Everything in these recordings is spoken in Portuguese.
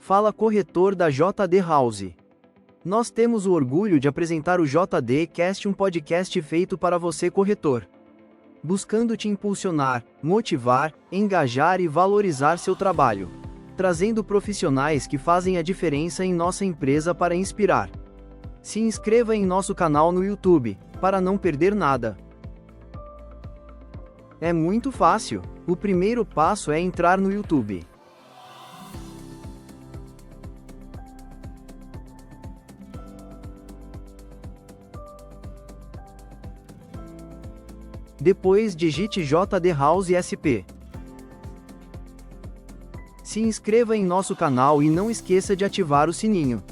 Fala corretor da JD House. Nós temos o orgulho de apresentar o JD Cast, um podcast feito para você corretor, buscando te impulsionar, motivar, engajar e valorizar seu trabalho, trazendo profissionais que fazem a diferença em nossa empresa para inspirar. Se inscreva em nosso canal no YouTube, para não perder nada. É muito fácil. O primeiro passo é entrar no YouTube. Depois digite JD House SP. Se inscreva em nosso canal e não esqueça de ativar o sininho.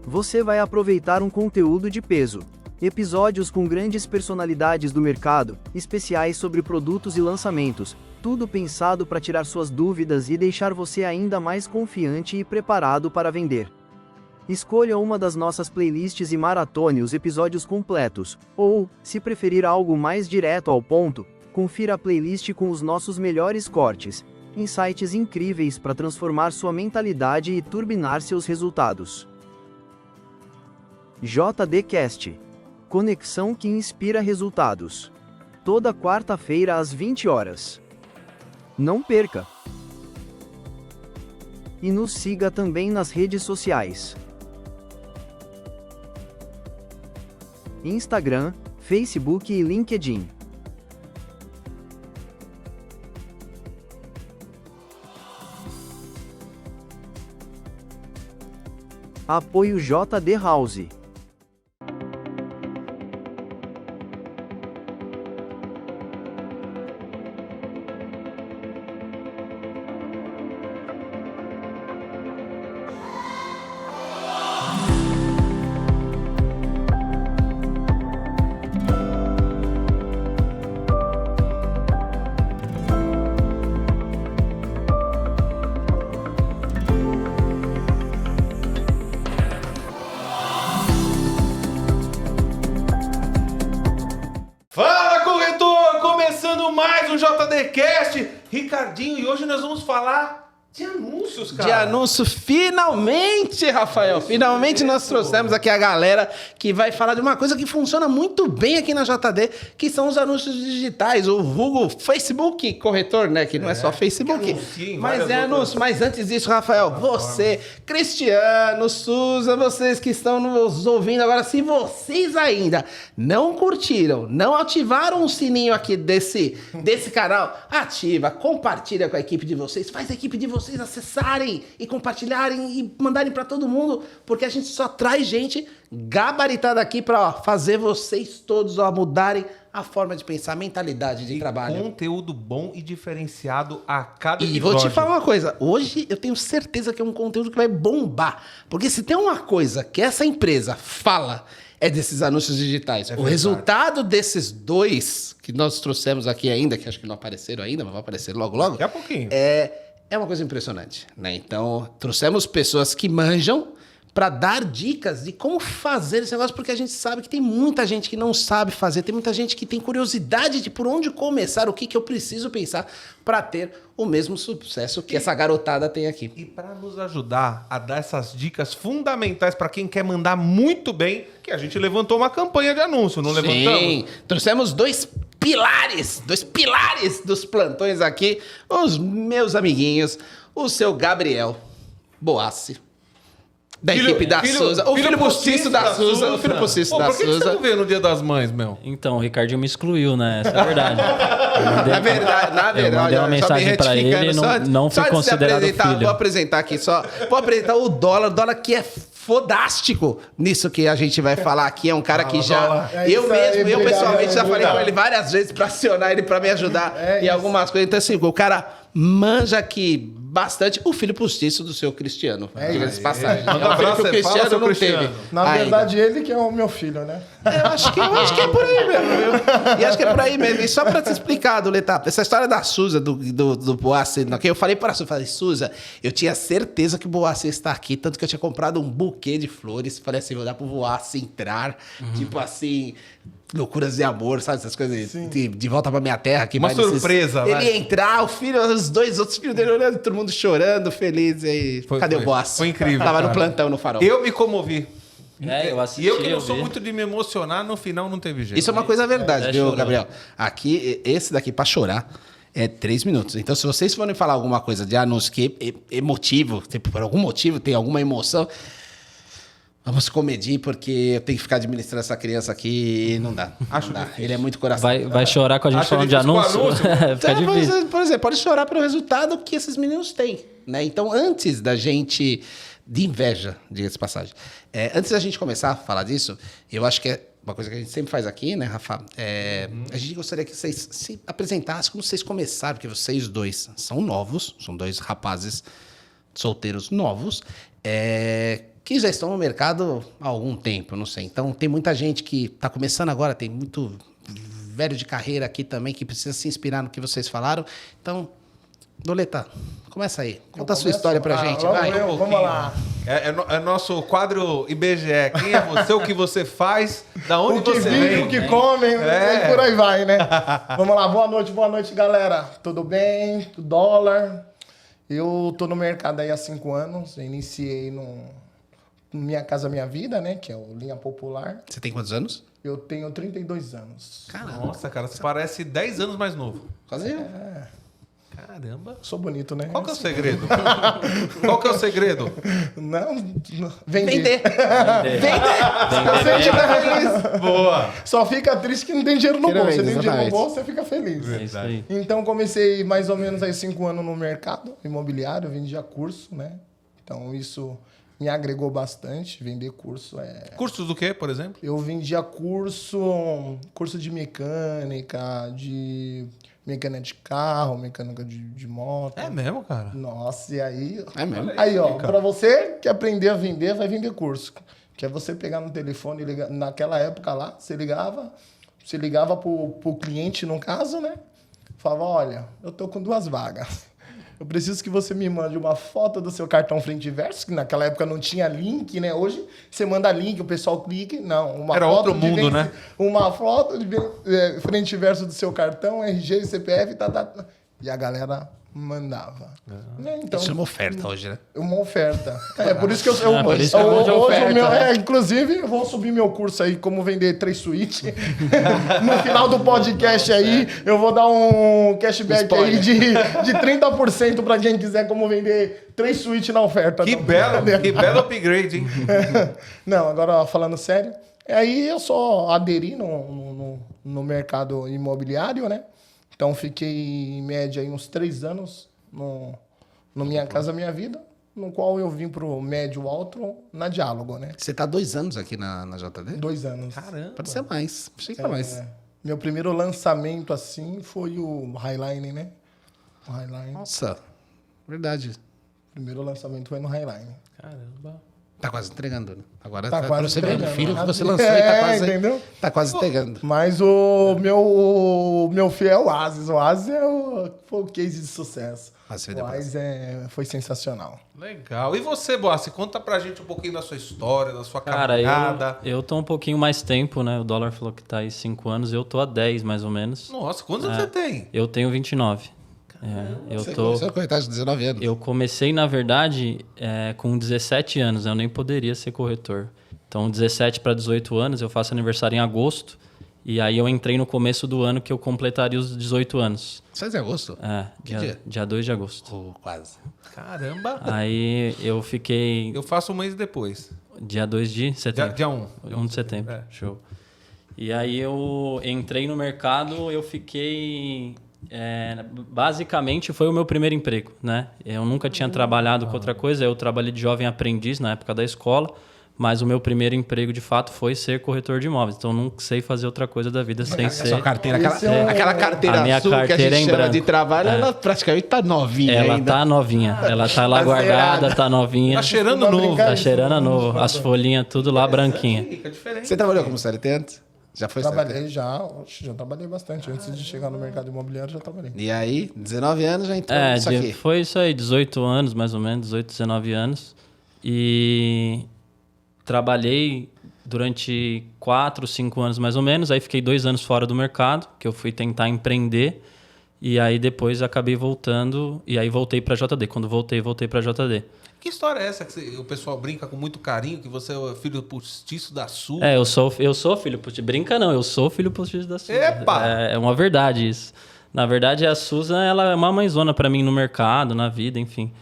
Você vai aproveitar um conteúdo de peso. Episódios com grandes personalidades do mercado, especiais sobre produtos e lançamentos, tudo pensado para tirar suas dúvidas e deixar você ainda mais confiante e preparado para vender. Escolha uma das nossas playlists e maratone os episódios completos, ou, se preferir algo mais direto ao ponto, confira a playlist com os nossos melhores cortes, insights incríveis para transformar sua mentalidade e turbinar seus resultados. JD Cast. Conexão que inspira resultados. Toda quarta-feira às 20 horas. Não perca! E nos siga também nas redes sociais. Instagram, Facebook e LinkedIn. Apoio JD House. JDcast, Ricardinho, e hoje nós vamos falar de anúncios, cara. De anúncio, finalmente, Rafael, finalmente nós trouxemos aqui a galera que vai falar de uma coisa que funciona muito bem aqui na JD, que são os anúncios digitais, o vulgo Facebook corretor, né, que não é só Facebook, mas é anúncio. Mas antes disso, Rafael, você, Cristiano, Suza, vocês que estão nos ouvindo agora, se vocês ainda não curtiram, não ativaram o sininho aqui desse canal, ativa, compartilha com a equipe de vocês, faz a equipe de vocês acessarem e compartilharem e mandarem para todo mundo, porque a gente só traz gente gabaritada aqui para fazer vocês todos mudarem a forma de pensar, a mentalidade de trabalho. Conteúdo bom e diferenciado a cada episódio. E episódio. vou te falar uma coisa, hoje eu tenho certeza que é um conteúdo que vai bombar, porque se tem uma coisa que essa empresa fala, é desses anúncios digitais. O resultado desses dois que nós trouxemos aqui ainda, que acho que não apareceram ainda, mas vão aparecer logo, logo. Daqui a pouquinho. É uma coisa impressionante, né? Então, trouxemos pessoas que manjam para dar dicas de como fazer esse negócio, porque a gente sabe que tem muita gente que não sabe fazer, tem muita gente que tem curiosidade de por onde começar, o que eu preciso pensar para ter o mesmo sucesso que essa garotada tem aqui. E para nos ajudar a dar essas dicas fundamentais para quem quer mandar muito bem, que a gente levantou uma campanha de anúncio, não levantamos? Sim, trouxemos dois pilares dos plantões aqui, os meus amiguinhos, o seu Gabriel Boassi, da equipe da Suza, o filho postiço da Suza, o filho postiço da Suza. Por que você não veio no Dia das Mães, meu? Então, o Ricardinho me excluiu, né? Essa é a verdade. Na verdade, eu mandei uma mensagem pra ele e não foi considerado filho. Vou apresentar aqui só, vou apresentar o dólar que é fodástico nisso que a gente vai falar aqui. É um cara que já... Eu pessoalmente já falei com ele várias vezes pra acionar ele pra me ajudar em algumas coisas. Então, assim, o cara manja aqui bastante o filho postiço do seu Cristiano. Diga-se passagem. Manda um abraço, que o Cristiano não teve. Na verdade, ele que é o meu filho, né? Eu acho que é por aí mesmo. E acho que é por aí mesmo. E só pra te explicar, Doletap, essa história da Suza, do Boassi, que eu falei para a Suza, falei, Suza, eu tinha certeza que o Boassi está aqui, tanto que eu tinha comprado um buquê de flores. Falei assim, vou dar pro Boassi entrar, tipo assim... Loucuras de Amor, sabe? Essas coisas de Volta Pra Minha Terra. Que Uma surpresa, Ele vai. ia entrar, o filho, os dois outros filhos dele olhando, todo mundo chorando, feliz. E cadê o boss? Foi incrível. Tava no cara. plantão no Farol. Eu me comovi. Eu assisti, E eu que não eu sou vi. muito de me emocionar, no final não teve jeito. Isso é uma coisa verdade, viu, chorou. Gabriel? Aqui, esse daqui, pra chorar, é 3 minutos. Então, se vocês forem falar alguma coisa de anúncio que é emotivo, por algum motivo tem alguma emoção, vamos comedir, porque eu tenho que ficar administrando essa criança aqui e não dá. Acho não dá. difícil. Ele é muito coração. Vai chorar com a gente Acho falando de difícil com anúncio? anúncio. Fica difícil. Por exemplo, pode chorar pelo resultado que esses meninos têm, né? Então, antes da gente... De inveja, diga-se de passagem. Antes da gente começar a falar disso, eu acho que é uma coisa que a gente sempre faz aqui, né, Rafa? A gente gostaria que vocês se apresentassem como vocês começaram, porque vocês dois são novos, são dois rapazes solteiros novos, que já estão no mercado há algum tempo, não sei. Então, tem muita gente que está começando agora, tem muito velho de carreira aqui também que precisa se inspirar no que vocês falaram. Então, Doleta, começa aí. Conta a sua história pra gente, vai. Vamos lá. É nosso quadro IBGE. Quem é você, o que você faz, da onde O que você vive, vem. o que comem, e por aí vai, né? Vamos lá, boa noite, galera. Tudo bem? Dólar. Eu tô no mercado aí há 5 anos. Eu iniciei no Minha Casa Minha Vida, né? Que é o Linha Popular. Você tem quantos anos? Eu tenho 32 anos. Caramba. Nossa, cara, você parece 10 anos mais novo. Quase eu. Caramba. Sou bonito, né? Qual que é o segredo? Qual que é o segredo? Não, vender. Vender. Você estiver feliz. Boa. Só fica triste que não tem dinheiro no Quero bolso. ver, Você tem dinheiro no exatamente. bolso, você fica feliz. É isso aí. Então, comecei mais ou menos aí 5 anos no mercado imobiliário, eu vendia curso, né? Então, isso me agregou bastante, vender curso. Cursos do quê, por exemplo? Eu vendia curso de mecânica, de mecânica de carro, mecânica de moto. É mesmo, cara? Nossa, e aí... É mesmo? Aí, ó, pra você que aprender a vender, vai vender curso. Que é você pegar no telefone e ligar. Naquela época lá, você ligava pro cliente, no caso, né? Falava, olha, eu tô com 2 vagas. Eu preciso que você me mande uma foto do seu cartão frente e verso, que naquela época não tinha link, né? Hoje você manda link, o pessoal clica. Não, uma Era foto outro mundo, né? Uma foto de frente e verso do seu cartão, RG, CPF, e a galera mandava. Né? Então, Isso é uma oferta hoje, né? uma oferta. Por isso que eu por isso que é bom de hoje oferta, o meu, né? inclusive, eu vou subir meu curso aí, como vender 3 suítes. No final do podcast aí, eu vou dar um cashback aí de 30% para quem quiser como vender 3 suítes na oferta. Que Não, belo upgrade, hein? Não, agora falando sério. Aí eu só aderi no mercado imobiliário, né? Então, fiquei, em média, aí, uns 3 anos no Minha Casa Minha Vida, no qual eu vim pro médio alto na Diálogo, né? Você tá 2 anos aqui na JD? 2 anos. Caramba. Pode ser mais. Achei que era mais. Meu primeiro lançamento, assim, foi o Highline, né? O Highline. Nossa, verdade. O primeiro lançamento foi no Highline. Caramba. Tá quase entregando, né? Agora Tá quase você vê entregando. o filho que você lançou e tá quase... Entendeu? Tá quase entregando. Mas o meu filho é o Oasis. O Oasis foi o case de sucesso. O Oasis foi sensacional. Legal. E você, Boassi, conta pra gente um pouquinho da sua história, da sua Cara, caminhada. eu tô um pouquinho mais tempo, né? O dólar falou que tá aí 5 anos, eu tô há 10 mais ou menos. Nossa, quantos anos você tem? Eu tenho 29. Você começou com a idade de 19 anos. Eu comecei, na verdade, com 17 anos, né? Eu nem poderia ser corretor. Então, 17 para 18 anos, eu faço aniversário em agosto. E aí eu entrei no começo do ano que eu completaria os 18 anos. Você faz em agosto? Dia 2 de agosto. Quase. Caramba. Aí eu fiquei... Eu faço um mês depois. Dia 2 de setembro. Dia 1. 1 de setembro, show. E aí eu entrei no mercado, eu fiquei... basicamente foi o meu primeiro emprego, né? Eu nunca tinha trabalhado com outra coisa, eu trabalhei de jovem aprendiz na época da escola, mas o meu primeiro emprego de fato foi ser corretor de imóveis, então eu não sei fazer outra coisa da vida sem ser... Sua carteira, Esse aquela carteira A minha azul que a carteira gente em chama branco. de trabalho, ela praticamente tá novinha Ela ainda. tá novinha, ela tá lá guardada, tá novinha. Tá cheirando Vamos novo. brincar Tá isso, cheirando a vamos novo, as folhinhas tudo lá branquinha. Fica diferente. Você trabalhou como CLT antes? Já foi CLT? Trabalhei já trabalhei bastante. Antes de chegar no mercado imobiliário, já trabalhei. E aí, 19 anos já entrou nisso aqui. Foi isso aí, 18 anos mais ou menos, 18, 19 anos. E trabalhei durante 4, 5 anos mais ou menos. Aí fiquei 2 anos fora do mercado, que eu fui tentar empreender. E aí depois acabei voltando, e aí voltei para JD. Quando voltei para JD. Que história é essa que o pessoal brinca com muito carinho, que você é o filho postiço da Su? Eu sou filho postiço. Brinca não, eu sou filho postiço da Susan. Epa! É uma verdade isso. Na verdade, a Susan, ela é uma mãezona para mim no mercado, na vida, enfim.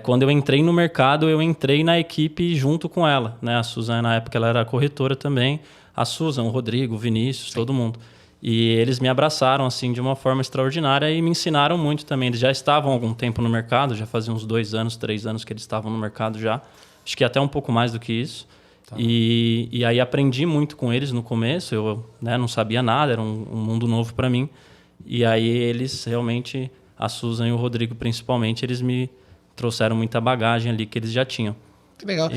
Quando eu entrei no mercado, eu entrei na equipe junto com ela, né? A Susan, na época, ela era corretora também. A Susan, o Rodrigo, o Vinícius, todo mundo. E eles me abraçaram, assim, de uma forma extraordinária e me ensinaram muito também. Eles já estavam há algum tempo no mercado, já faziam uns 2 anos, 3 anos que eles estavam no mercado já. Acho que até um pouco mais do que isso. Tá. E aí aprendi muito com eles no começo. Eu, né, não sabia nada, era um mundo novo para mim. E aí eles realmente, a Susan e o Rodrigo principalmente, eles me trouxeram muita bagagem ali que eles já tinham. Que legal.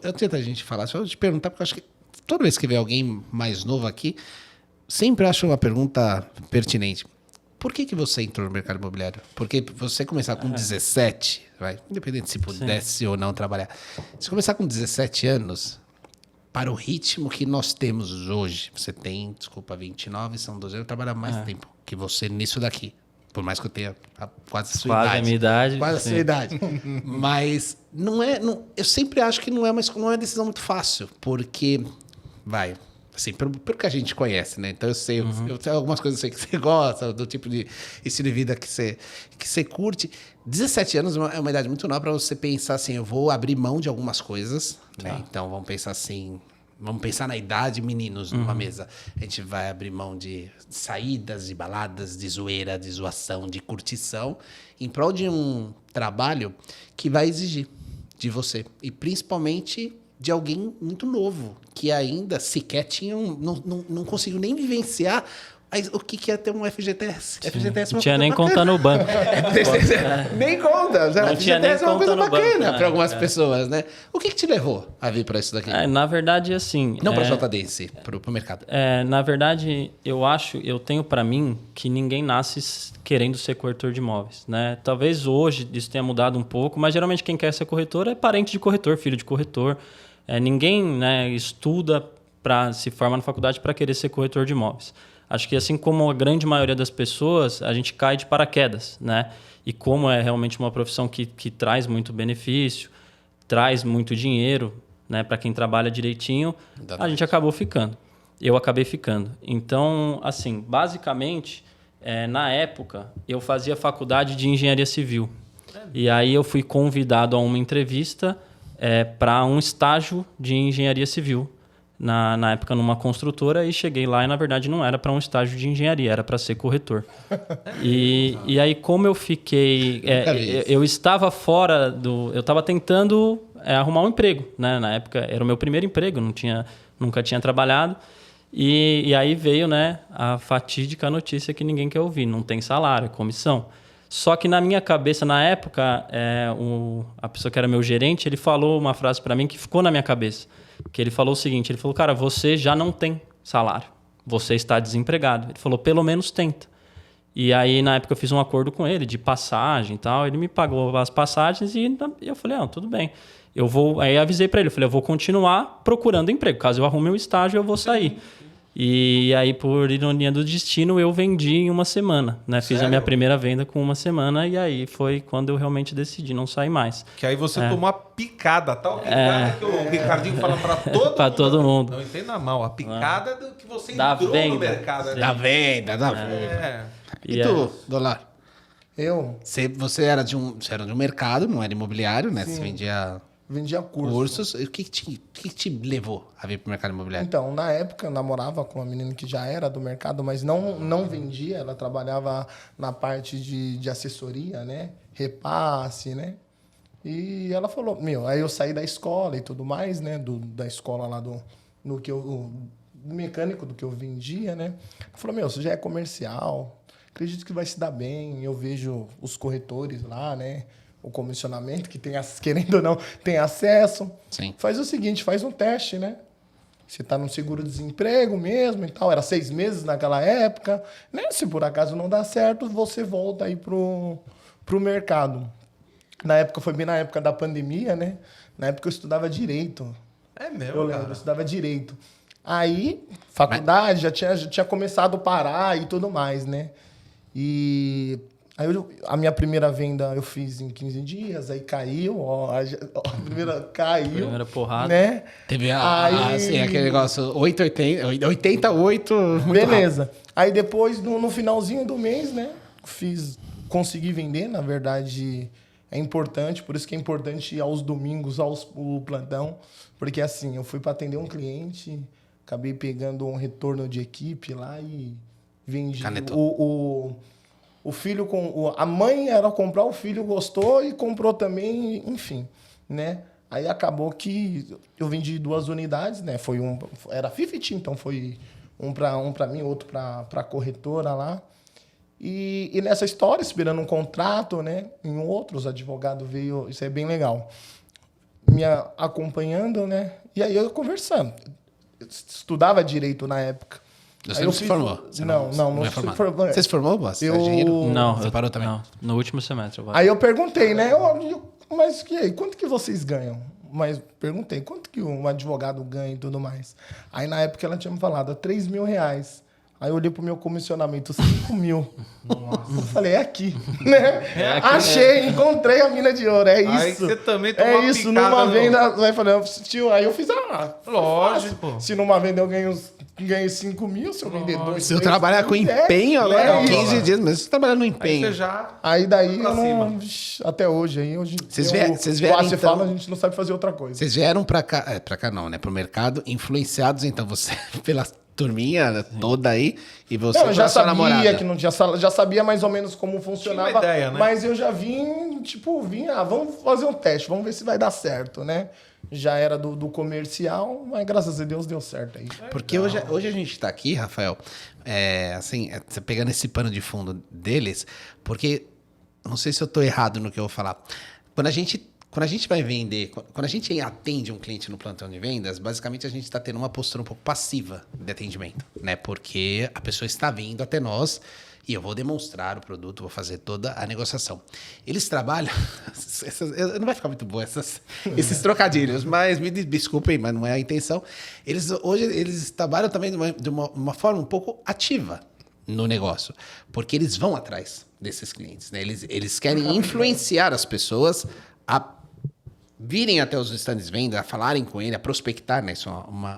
Eu tento a gente falar, só eu te perguntar, porque eu acho que toda vez que vem alguém mais novo aqui, sempre acho uma pergunta pertinente. Por que você entrou no mercado imobiliário? Porque você começar com 17, independente se pudesse ou não trabalhar, se começar com 17 anos, para o ritmo que nós temos hoje, você tem, 29, são 12 anos, eu trabalho mais tempo que você nisso daqui. Por mais que eu tenha quase a sua idade. Quase a minha idade. Quase a sua idade. Mas eu sempre acho que não é uma decisão muito fácil, porque assim, pelo que a gente conhece, né? Então eu sei, eu tenho algumas coisas eu sei que você gosta, do tipo de estilo de vida que você curte. 17 anos é uma idade muito nova para você pensar assim, eu vou abrir mão de algumas coisas, né? Então vamos pensar assim, vamos pensar na idade, meninos, numa mesa. A gente vai abrir mão de saídas, de baladas, de zoeira, de zoação, de curtição, em prol de um trabalho que vai exigir de você. E principalmente de alguém muito novo, que ainda sequer não conseguiu nem vivenciar o que é ter um FGTS. FGTS não tinha nem conta no banco. Nem conta. Não tinha nem FGTS é uma coisa conta no bacana banco, para algumas pessoas, né? O que te levou a vir para isso daqui? Na verdade, assim... Não para a JD em si, para o mercado. Na verdade, eu tenho para mim que ninguém nasce querendo ser corretor de imóveis, né? Talvez hoje isso tenha mudado um pouco, mas geralmente quem quer ser corretor é parente de corretor, filho de corretor. Ninguém, né, estuda, se forma na faculdade para querer ser corretor de imóveis. Acho que assim como a grande maioria das pessoas, a gente cai de paraquedas, né? E como é realmente uma profissão que traz muito benefício, traz muito dinheiro, né, para quem trabalha direitinho, a gente acabou ficando. Eu acabei ficando. Então, assim, basicamente, na época, eu fazia faculdade de engenharia civil. E aí eu fui convidado a uma entrevista para um estágio de engenharia civil. Na época, numa construtora, e cheguei lá e, na verdade, não era para um estágio de engenharia, era para ser corretor. E aí, como eu fiquei... eu estava fora do... Eu estava tentando arrumar um emprego, né? Na época, era o meu primeiro emprego, nunca tinha trabalhado. E aí veio, né, a fatídica notícia que ninguém quer ouvir. Não tem salário, é comissão. Só que na minha cabeça, na época, a pessoa que era meu gerente, ele falou uma frase para mim que ficou na minha cabeça. Que ele falou o seguinte, ele falou, cara, você já não tem salário, você está desempregado. Ele falou, pelo menos tenta. E aí, na época, eu fiz um acordo com ele de passagem e tal, ele me pagou as passagens e eu falei, tudo bem. Aí avisei para ele, eu falei, eu vou continuar procurando emprego, caso eu arrume um estágio, eu vou sair. E aí, por ironia do destino, eu vendi em uma semana, né? Fiz a minha primeira venda com uma semana e aí foi quando eu realmente decidi não sair mais. Que aí você tomou a picada, tal picada que o Ricardinho fala pra todo mundo. Pra todo mundo. Não entenda mal, a picada do que você da entrou venda, no mercado. Da venda. E tu, Dolar? Você era de um mercado, não era imobiliário, né? Sim. Você vendia cursos. O que te levou a vir para o mercado imobiliário? Então, na época, eu namorava com uma menina que já era do mercado, mas não vendia. Ela trabalhava na parte de assessoria, né? Repasse, né? E ela falou, aí eu saí da escola e tudo mais, né? Da escola lá do mecânico do que eu vendia, né? Ela falou, você já é comercial, acredito que vai se dar bem. Eu vejo os corretores lá, né? O comissionamento, que tem, querendo ou não, tem acesso. Sim. Faz o seguinte, faz um teste, né? Você está no seguro-desemprego mesmo e tal. Era 6 meses naquela época. Né? Se por acaso não dá certo, você volta aí pro mercado. Na época, foi bem na época da pandemia, né? Na época eu estudava Direito. É mesmo, Eu lembro, cara. eu estudava direito. Aí, faculdade, já tinha começado a parar e tudo mais, né? E aí a minha primeira venda eu fiz em 15 dias, aí caiu, ó, a primeira caiu. Primeira porrada. Né? Teve Aí- assim, aquele negócio 88, muito Beleza. Aí depois, no finalzinho do mês, né? Consegui vender, na verdade, é importante, por isso que é importante ir aos domingos, o plantão, porque assim, eu fui para atender um cliente, acabei pegando um retorno de equipe lá e vendi. Canetou. O filho a mãe era comprar, o filho gostou e comprou também, enfim, né? Aí acabou que eu vendi 2 unidades, né? Era 50, então foi um para mim, outro para a corretora lá. E nessa história, esperando um contrato, né? Em outros, advogado veio, isso é bem legal, me acompanhando, né? E aí eu conversando. Eu estudava direito na época. Você Aí não eu se fiz- formou? Você Não é se formado. formou. Você se formou, boss? Eu- É engenheiro? Não, Você parou também? Não, no último semestre. Aí eu perguntei, né? Mas e aí, quanto que vocês ganham? Mas perguntei, quanto que um advogado ganha e tudo mais? Aí na época ela tinha me falado, R$3.000. Aí eu olhei pro meu comissionamento, 5 mil. Nossa. Eu falei, é aqui, né? aqui, Achei, encontrei a mina de ouro, é isso. Aí você também tomou É uma isso, picada numa no- venda, vai falando, tio, aí eu fiz, Lógico. se numa venda eu ganhei 5 mil, se eu vender 2, Se eu trabalhar com empenho agora, 15 dias, mas você trabalhar no Aí empenho. você já... Aí daí Pra eu não. Até hoje, aí hoje. Vocês vieram, Você então- fala, a gente não sabe fazer outra coisa. Vocês vieram pra cá não, né? Pro mercado, influenciados, então, você, pela turminha toda aí, e você Não, eu já pela sua sabia namorada. que não tinha já sabia mais ou menos como funcionava. Tinha uma ideia, né? Mas eu já vamos fazer um teste, vamos ver se vai dar certo, né? Já era do comercial, mas graças a Deus deu certo aí. Porque hoje a gente tá aqui, Rafael, você pegando esse pano de fundo deles, porque, não sei se eu tô errado no que eu vou falar, quando a gente vai vender, quando a gente atende um cliente no plantão de vendas, basicamente a gente está tendo uma postura um pouco passiva de atendimento, né? Porque a pessoa está vindo até nós e eu vou demonstrar o produto, vou fazer toda a negociação. Eles trabalham... não vai ficar muito bom esses trocadilhos, mas me desculpem, mas não é a intenção. Hoje eles trabalham também de uma forma um pouco ativa no negócio, porque eles vão atrás desses clientes, né? Eles querem influenciar as pessoas a virem até os stands de venda, a falarem com ele, a prospectar, né? Isso é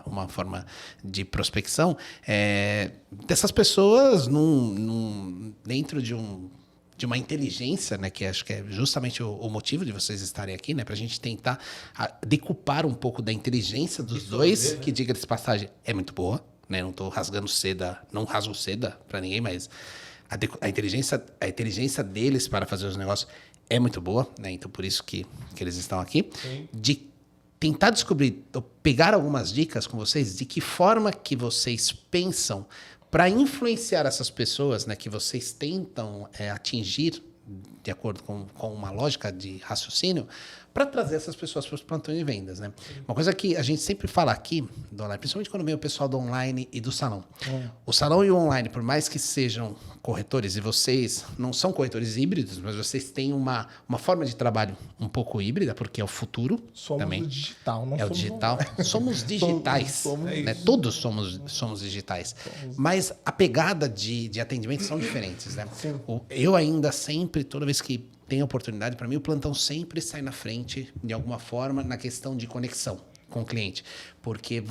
uma forma de prospecção. Dessas pessoas dentro de uma inteligência, né? Que acho que é justamente o motivo de vocês estarem aqui, né? Para a gente tentar decupar um pouco da inteligência dos dois, que, diga de passagem, é muito boa, né? Não estou rasgando seda, não rasgo seda para ninguém, mas a inteligência deles para fazer os negócios é muito boa, né? Então, por isso que eles estão aqui. Sim. De tentar descobrir, pegar algumas dicas com vocês de que forma que vocês pensam para influenciar essas pessoas, né? Que vocês tentam atingir de acordo com uma lógica de raciocínio, para trazer essas pessoas para os plantões de vendas, né? Uma coisa que a gente sempre fala aqui, do online, principalmente quando vem o pessoal do online e do salão. O salão e o online, por mais que sejam corretores, e vocês não são corretores híbridos, mas vocês têm uma forma de trabalho um pouco híbrida, porque é o futuro também. Somos o digital, não é o somos digital. Somos digitais. Né? Todos somos digitais. Mas a pegada de atendimento são diferentes, né? Eu ainda sempre, toda vez que tem oportunidade, para mim o plantão sempre sai na frente, de alguma forma, na questão de conexão com o cliente. Porque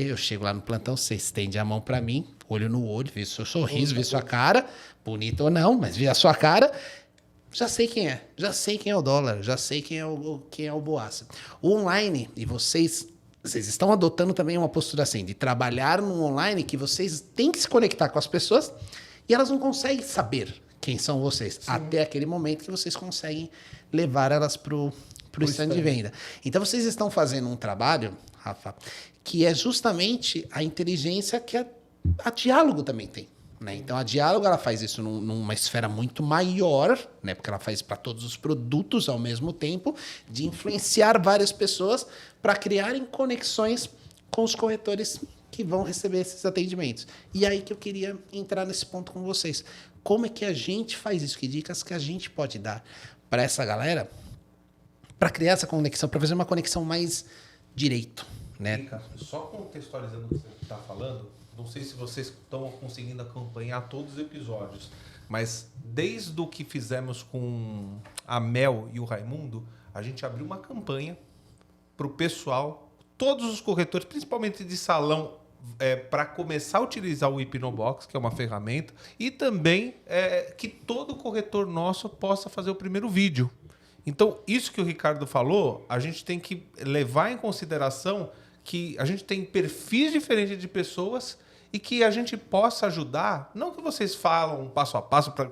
eu chego lá no plantão, você estende a mão para mim, olho no olho, vê seu sorriso, vê sua cara, bonita ou não, mas vê a sua cara, já sei quem é. Já sei quem é o dólar, já sei quem é o Boassa. O online, e vocês estão adotando também uma postura assim, de trabalhar no online, que vocês têm que se conectar com as pessoas e elas não conseguem saber quem são vocês. Sim. Até aquele momento que vocês conseguem levar elas pro stand de venda. Então, vocês estão fazendo um trabalho, Rafa, que é justamente a inteligência que a Diálogo também tem. Né? Então, a Diálogo ela faz isso numa esfera muito maior, né? Porque ela faz para todos os produtos ao mesmo tempo, de influenciar várias pessoas para criarem conexões com os corretores que vão receber esses atendimentos. E aí que eu queria entrar nesse ponto com vocês. Como é que a gente faz isso? Que dicas que a gente pode dar para essa galera para criar essa conexão, para fazer uma conexão mais direito, né? Rica, só contextualizando o que você está falando, não sei se vocês estão conseguindo acompanhar todos os episódios, mas desde o que fizemos com a Mel e o Raimundo, a gente abriu uma campanha para o pessoal, todos os corretores, principalmente de salão, para começar a utilizar o Hipnobox, que é uma ferramenta, e também que todo corretor nosso possa fazer o primeiro vídeo. Então, isso que o Ricardo falou, a gente tem que levar em consideração que a gente tem perfis diferentes de pessoas e que a gente possa ajudar, não que vocês falam passo a passo para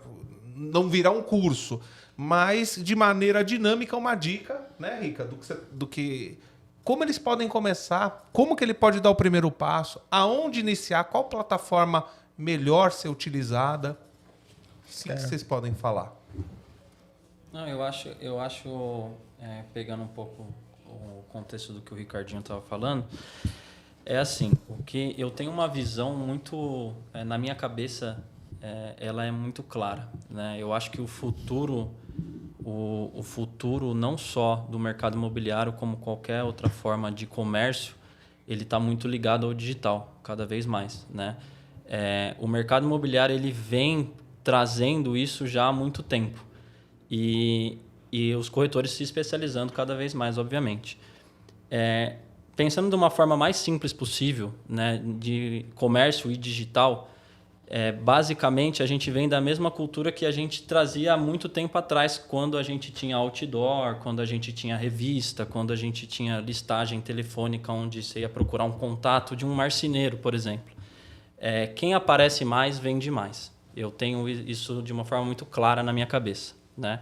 não virar um curso, mas de maneira dinâmica uma dica, né, Rica, como eles podem começar, como que ele pode dar o primeiro passo, aonde iniciar, qual plataforma melhor ser utilizada. Sim, que vocês podem falar. Não, eu acho pegando um pouco o contexto do que o Ricardinho estava falando, é assim, o que eu tenho uma visão muito, na minha cabeça, ela é muito clara, né? Eu acho que o futuro não só do mercado imobiliário, como qualquer outra forma de comércio, ele está muito ligado ao digital, cada vez mais, né? O mercado imobiliário ele vem trazendo isso já há muito tempo. E os corretores se especializando cada vez mais, obviamente. Pensando de uma forma mais simples possível, né, de comércio e digital, basicamente a gente vem da mesma cultura que a gente trazia há muito tempo atrás, quando a gente tinha outdoor, quando a gente tinha revista, quando a gente tinha listagem telefônica onde você ia procurar um contato de um marceneiro, por exemplo. Quem aparece mais, vende mais. Eu tenho isso de uma forma muito clara na minha cabeça, né?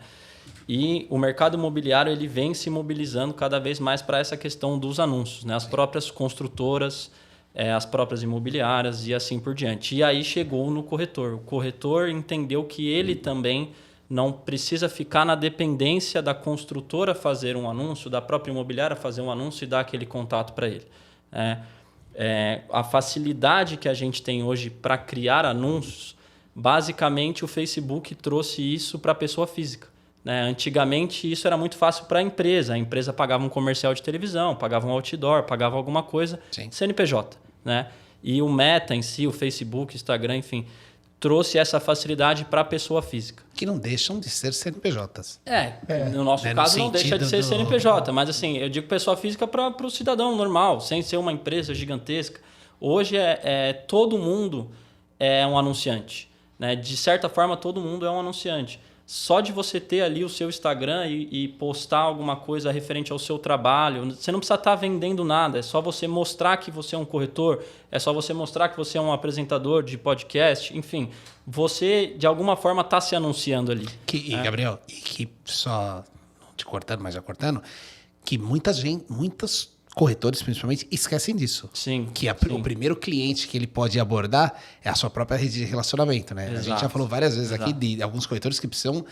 E o mercado imobiliário ele vem se mobilizando cada vez mais para essa questão dos anúncios, né? As próprias construtoras, as próprias imobiliárias e assim por diante. E aí chegou no corretor. O corretor entendeu que ele também não precisa ficar na dependência da construtora fazer um anúncio, da própria imobiliária fazer um anúncio e dar aquele contato para ele. A facilidade que a gente tem hoje para criar anúncios, basicamente o Facebook trouxe isso para a pessoa física. Antigamente isso era muito fácil para a empresa pagava um comercial de televisão, pagava um outdoor, pagava alguma coisa, sim, CNPJ, né? E o Meta em si, o Facebook, o Instagram, enfim, trouxe essa facilidade para a pessoa física. Que não deixam de ser CNPJs. No nosso caso não deixa de ser CNPJ, mas assim, eu digo pessoa física para o cidadão normal, sem ser uma empresa gigantesca. Hoje todo mundo é um anunciante, né? De certa forma todo mundo é um anunciante. Só de você ter ali o seu Instagram e postar alguma coisa referente ao seu trabalho, você não precisa estar vendendo nada, é só você mostrar que você é um corretor, é só você mostrar que você é um apresentador de podcast, enfim, você de alguma forma está se anunciando ali. Gabriel, que só não te cortando, mas já cortando, que muitos corretores, principalmente, esquecem disso. Sim. Que o primeiro cliente que ele pode abordar é a sua própria rede de relacionamento, né? Exato. A gente já falou várias vezes aqui de alguns corretores que precisam,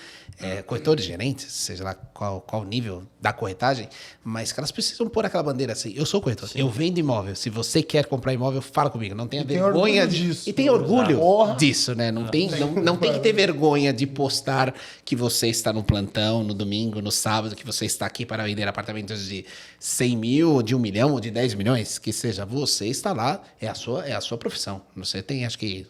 corretores, gerentes, seja lá qual o nível da corretagem, mas que elas precisam pôr aquela bandeira assim, eu sou corretor, sim, eu vendo imóvel, se você quer comprar imóvel, fala comigo, não tenha vergonha disso. E tem orgulho disso, né? Não tem que ter vergonha de postar que você está no plantão, no domingo, no sábado, que você está aqui para vender apartamentos de 100 mil, de 1 milhão ou de 10 milhões, que seja, você está lá, é a sua profissão. Você tem, acho que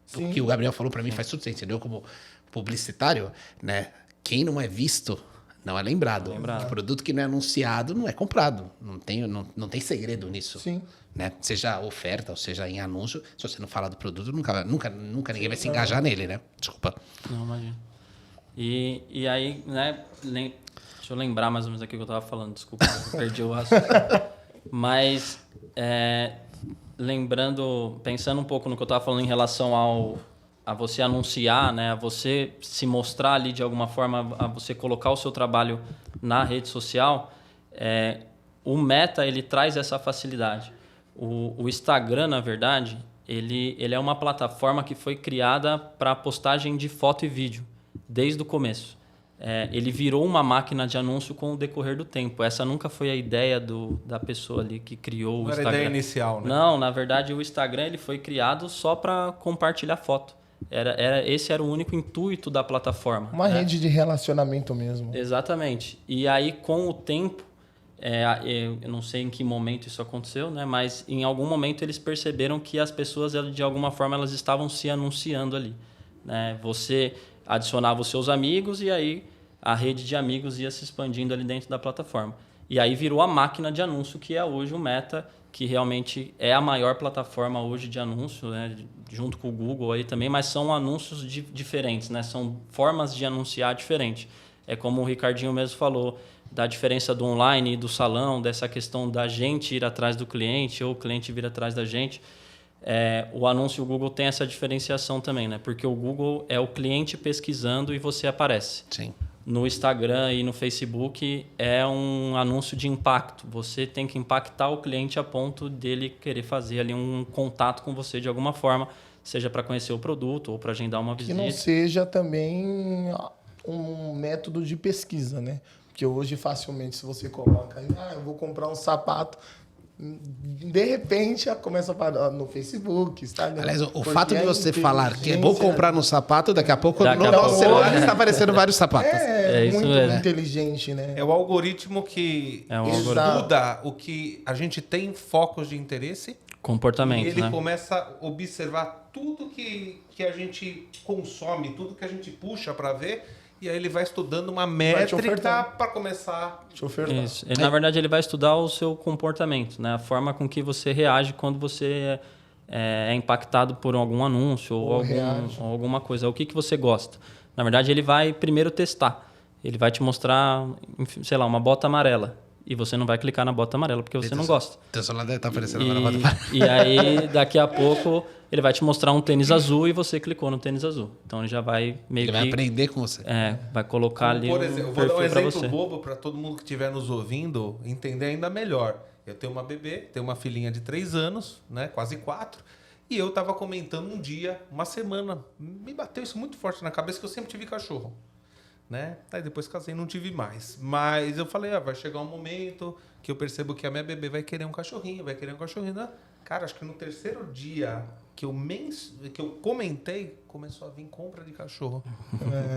sim, o que o Gabriel falou para mim faz tudo sentido. Eu, como publicitário, né? Quem não é visto não é lembrado. O produto que não é anunciado não é comprado. Não tem segredo nisso. Sim. Né? Seja oferta ou seja em anúncio, se você não falar do produto, nunca ninguém vai se engajar nele, né? Desculpa. Não, imagina. E aí, né? Deixa eu lembrar mais ou menos aqui o que eu estava falando. Desculpa, eu perdi o assunto. Mas, pensando um pouco no que eu estava falando em relação a você anunciar, né, a você se mostrar ali de alguma forma, a você colocar o seu trabalho na rede social, o Meta ele traz essa facilidade. O Instagram, na verdade, ele é uma plataforma que foi criada para postagem de foto e vídeo, desde o começo. Ele virou uma máquina de anúncio com o decorrer do tempo. Essa nunca foi a ideia da pessoa ali que criou o Instagram. Não era a ideia inicial, né? Não, na verdade o Instagram ele foi criado só para compartilhar foto. Esse era o único intuito da plataforma. Uma rede de relacionamento mesmo. Exatamente. E aí com o tempo eu não sei em que momento isso aconteceu, né? Mas em algum momento eles perceberam que as pessoas, de alguma forma, elas estavam se anunciando ali, né? Você adicionava os seus amigos e aí a rede de amigos ia se expandindo ali dentro da plataforma. E aí virou a máquina de anúncio, que é hoje o Meta, que realmente é a maior plataforma hoje de anúncio, né? Junto com o Google aí também, mas são anúncios diferentes, né? São formas de anunciar diferentes. É como o Ricardinho mesmo falou, da diferença do online e do salão, dessa questão da gente ir atrás do cliente ou o cliente vir atrás da gente. O anúncio e o Google tem essa diferenciação também, né? Porque o Google é o cliente pesquisando e você aparece. Sim. No Instagram e no Facebook é um anúncio de impacto. Você tem que impactar o cliente a ponto dele querer fazer ali um contato com você de alguma forma, seja para conhecer o produto ou para agendar uma visita. Que não seja também um método de pesquisa, né? Porque hoje, facilmente, se você coloca aí, eu vou comprar um sapato, de repente, começa a parar no Facebook, Instagram. Aliás, o fato de você falar que vou comprar no sapato, daqui a pouco Daqui no a nosso pouco, celular está aparecendo vários sapatos. É isso muito mesmo. inteligente, né? É o algoritmo que algoritmo. estuda o que a gente tem focos de interesse. Comportamento, E ele né? começa a observar tudo que a gente consome, tudo que a gente puxa para ver. E aí ele vai estudando uma métrica para começar. Deixa eu ofertar. Isso. Na verdade, ele vai estudar o seu comportamento, né? A forma com que você reage quando você é impactado por algum anúncio ou alguma coisa. O que você gosta. Na verdade, ele vai primeiro testar. Ele vai te mostrar, sei lá, uma bota amarela. E você não vai clicar na bota amarela porque você não gosta. Teu celular deve estar aparecendo agora na bota amarela. E aí, daqui a pouco, ele vai te mostrar um tênis azul e você clicou no tênis azul. Então, ele já vai meio Ele que... vai aprender com você. vai colocar ali Por um exemplo, eu vou dar um perfil para exemplo você. bobo para todo mundo que estiver nos ouvindo entender ainda melhor. Eu tenho uma bebê, tenho uma filhinha de 3 anos, né, quase 4, e eu estava comentando um dia, uma semana, me bateu isso muito forte na cabeça que eu sempre tive cachorro. Né? Aí depois casei e não tive mais. Mas eu falei, vai chegar um momento que eu percebo que a minha bebê vai querer um cachorrinho, né? Cara, acho que no 3º dia que eu comentei, começou a vir compra de cachorro.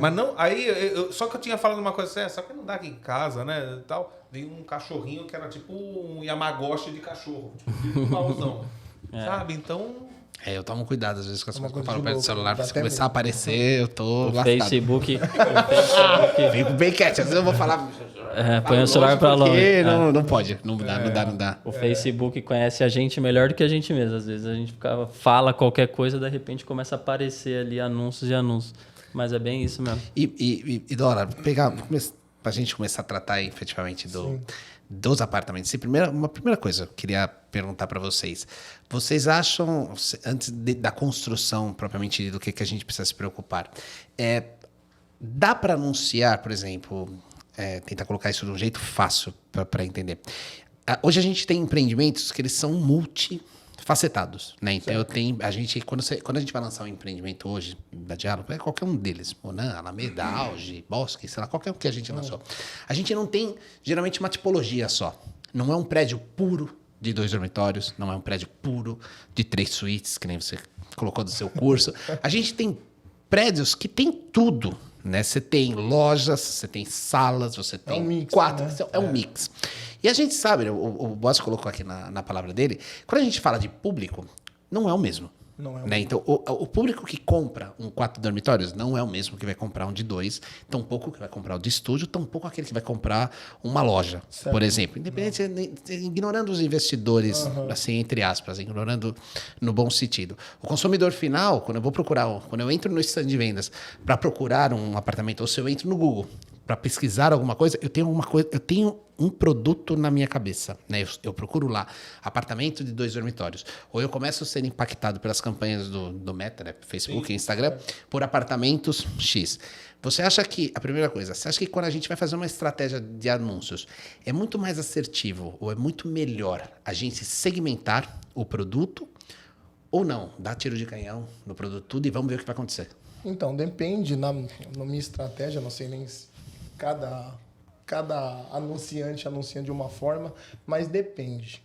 Mas não, aí, só que eu tinha falado uma coisa assim, só que não dá aqui em casa, né, tal. Veio um cachorrinho que era tipo um Yamagotchi de cachorro, tipo um pauzão, sabe? Então... Eu tomo cuidado às vezes com as coisas que eu coisa falo de perto do louco, celular. dá Se até começar a medo. aparecer, eu tô lascado. Facebook Fico bem quieto. Às vezes eu vou falar... põe o celular para longe. Porque não pode. Não dá. O Facebook conhece a gente melhor do que a gente mesmo. Às vezes a gente fala qualquer coisa, de repente começa a aparecer ali anúncios e anúncios. Mas é bem isso mesmo. E Dora, pra gente começar a tratar aí, efetivamente dos apartamentos. Uma primeira coisa que eu queria perguntar para vocês. Vocês acham, antes da construção propriamente do que a gente precisa se preocupar, dá para anunciar, por exemplo, tentar colocar isso de um jeito fácil para entender. Hoje a gente tem empreendimentos que eles são multifacetados, né? Então quando a gente vai lançar um empreendimento hoje da Diálogo, qualquer um deles, Monan, Alameda, Auge, Bosque, sei lá, qualquer um que a gente lançou. A gente não tem geralmente uma tipologia só. Não é um prédio puro de 2 dormitórios, não é um prédio puro de 3 suítes, que nem você colocou do seu curso. A gente tem prédios que tem tudo, né? Você tem lojas, você tem salas, você tem um mix, 4, né? é um mix. E a gente sabe, o Boss colocou aqui na palavra dele, quando a gente fala de público, não é o mesmo. Não é o né? Então, o público que compra um 4 dormitórios não é o mesmo que vai comprar um de 2, tampouco que vai comprar o de estúdio, tampouco aquele que vai comprar uma loja, certo. por exemplo. Independente, ignorando os investidores, assim, entre aspas, ignorando no bom sentido. O consumidor final, quando eu entro no stand de vendas para procurar um apartamento, ou se eu entro no Google para pesquisar alguma coisa, eu tenho um produto na minha cabeça, né? Eu procuro lá apartamento de 2 dormitórios, ou eu começo a ser impactado pelas campanhas do Meta, né? Facebook e Instagram, por apartamentos X. Você acha que, a primeira coisa, você acha que quando a gente vai fazer uma estratégia de anúncios, é muito mais assertivo ou é muito melhor a gente segmentar o produto ou não? Dá tiro de canhão no produto tudo e vamos ver o que vai acontecer. Então, depende. Na minha estratégia, não sei nem se cada anunciante anuncia de uma forma, mas depende.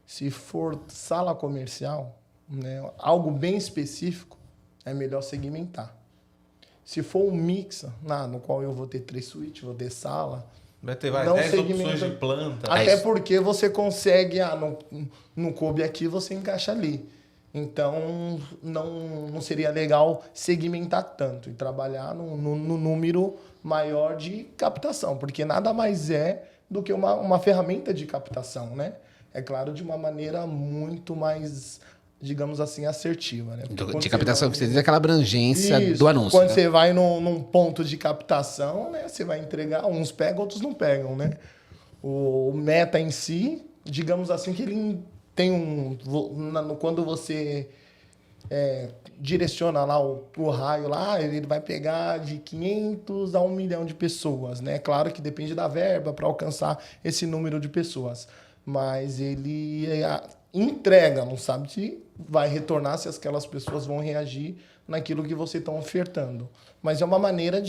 Se for sala comercial, né, algo bem específico, é melhor segmentar. Se for um mix, no qual eu vou ter 3 suítes, vou ter sala, Vai ter Não 10 segmenta. opções de planta. Até porque você consegue, não coube aqui, você encaixa ali. Então, não seria legal segmentar tanto e trabalhar no número maior de captação, porque nada mais é do que uma ferramenta de captação, né? É claro, de uma maneira muito mais, digamos assim, assertiva, né? De captação, que você diz aquela abrangência Isso, do anúncio. Quando né? você vai num ponto de captação, né? Você vai entregar, uns pegam, outros não pegam, né? O meta em si, digamos assim, que ele tem quando você direciona lá o raio lá, ele vai pegar de 500 a 1 milhão de pessoas, né? Claro que depende da verba para alcançar esse número de pessoas, mas ele entrega, não sabe se vai retornar, se aquelas pessoas vão reagir naquilo que você está ofertando. Mas é uma maneira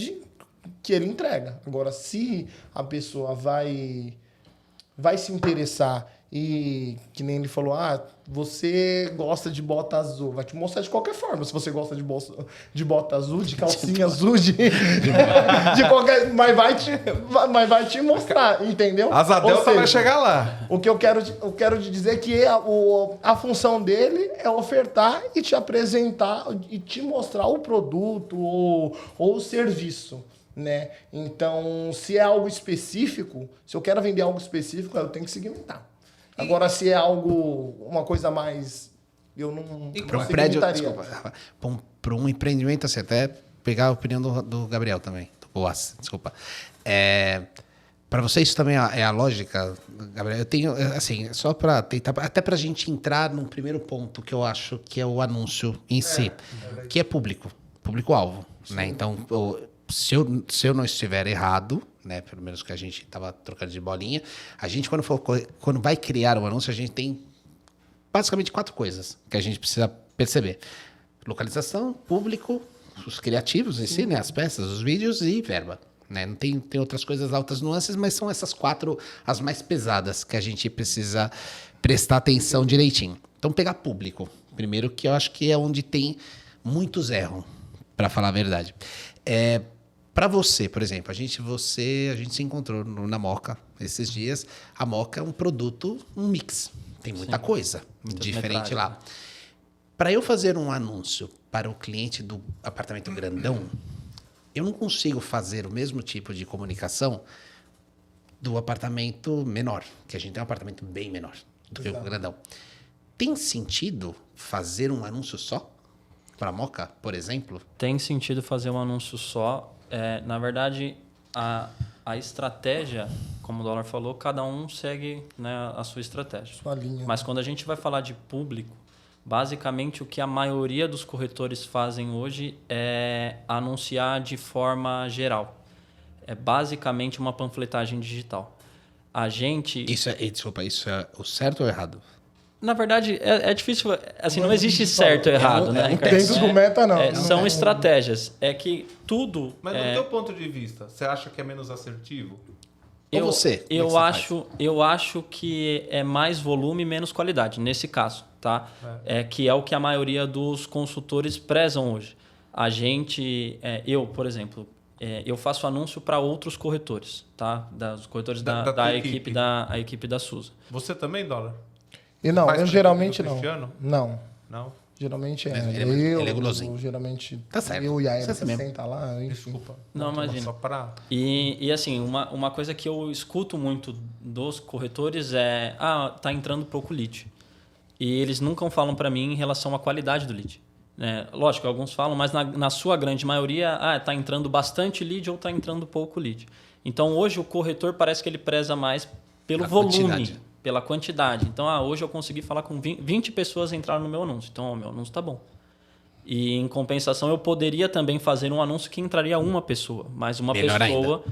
que ele entrega. Agora, se a pessoa vai se interessar e, que nem ele falou, você gosta de bota azul, vai te mostrar de qualquer forma. Se você gosta de bota azul, de calcinha azul, de qualquer... Mas vai te mostrar, entendeu? Asa Ou Delta seja, vai chegar lá. o que eu quero te dizer é que a função dele é ofertar e te apresentar e te mostrar o produto ou o serviço, né? Então, se é algo específico, se eu quero vender algo específico, eu tenho que segmentar. Agora, se é uma coisa mais... Eu não Para um prédio, segmentaria. desculpa, Rafa, para um empreendimento, assim, até pegar a opinião do Gabriel também, do Boas, desculpa. Para você isso também é a lógica, Gabriel? Eu tenho, assim, só para tentar, até para a gente entrar num primeiro ponto que eu acho que é o anúncio em si, que é público-alvo, né? Então, se eu não estiver errado, né, pelo menos que a gente estava trocando de bolinha, a gente, quando vai criar um anúncio, a gente tem basicamente 4 coisas que a gente precisa perceber. Localização, público, os criativos em si, né, as peças, os vídeos e verba. Né? Não tem outras coisas, altas nuances, mas são essas 4 as mais pesadas que a gente precisa prestar atenção direitinho. Então, pegar público. Primeiro, que eu acho que é onde tem muitos erros, para falar a verdade. Para você, por exemplo, a gente se encontrou na Moca esses dias. A Moca é um produto, um mix. Tem muita coisa diferente lá. Para eu fazer um anúncio para o cliente do apartamento grandão, eu não consigo fazer o mesmo tipo de comunicação do apartamento menor, que a gente tem um apartamento bem menor do que o grandão. Tem sentido fazer um anúncio só para a Moca, por exemplo? Tem sentido fazer um anúncio só. Na verdade, a estratégia, como o Dólar falou, cada um segue, né, a sua estratégia. Sua linha. Mas quando a gente vai falar de público, basicamente o que a maioria dos corretores fazem hoje é anunciar de forma geral. É basicamente uma panfletagem digital. A gente... Desculpa, isso é o certo ou errado? Na verdade, é difícil... Assim, não existe certo ou errado, né, Ricardo? Dentro do meta, não. São estratégias. É que tudo... Mas do teu ponto de vista, você acha que é menos assertivo? Eu acho que é mais volume e menos qualidade, nesse caso, tá? Que é o que a maioria dos consultores prezam hoje. A gente... eu, por exemplo... eu faço anúncio para outros corretores, tá? Dos corretores da equipe da Susa. Você também, Dólar? E não, Faz eu pra geralmente equipe do não. Não? Geralmente Ele é gulosinho. Geralmente Tá certo. eu e a Erika Você mesmo. senta lá, enfim. Desculpa. Não, imagina. Só para... E assim, uma coisa que eu escuto muito dos corretores é... tá entrando pouco lead. E eles nunca falam para mim em relação à qualidade do lead. Lógico, alguns falam, mas na sua grande maioria, tá entrando bastante lead ou tá entrando pouco lead. Então, hoje o corretor parece que ele preza mais pelo volume, pela quantidade. Então, hoje eu consegui falar com 20 pessoas entraram no meu anúncio. Então, o meu anúncio tá bom. E, em compensação, eu poderia também fazer um anúncio que entraria uma pessoa, mas uma Melhor pessoa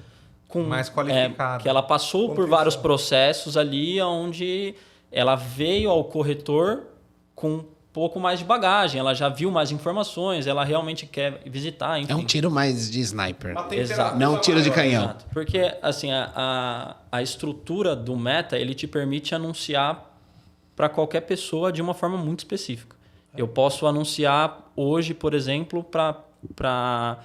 com mais qualificada. que ela passou por vários processos ali, onde ela veio ao corretor com pouco mais de bagagem, ela já viu mais informações, ela realmente quer visitar, enfim. É um tiro mais de sniper. Exato. Não um tiro de canhão. Exato. Porque assim, a estrutura do Meta, ele te permite anunciar para qualquer pessoa de uma forma muito específica. Eu posso anunciar hoje, por exemplo, para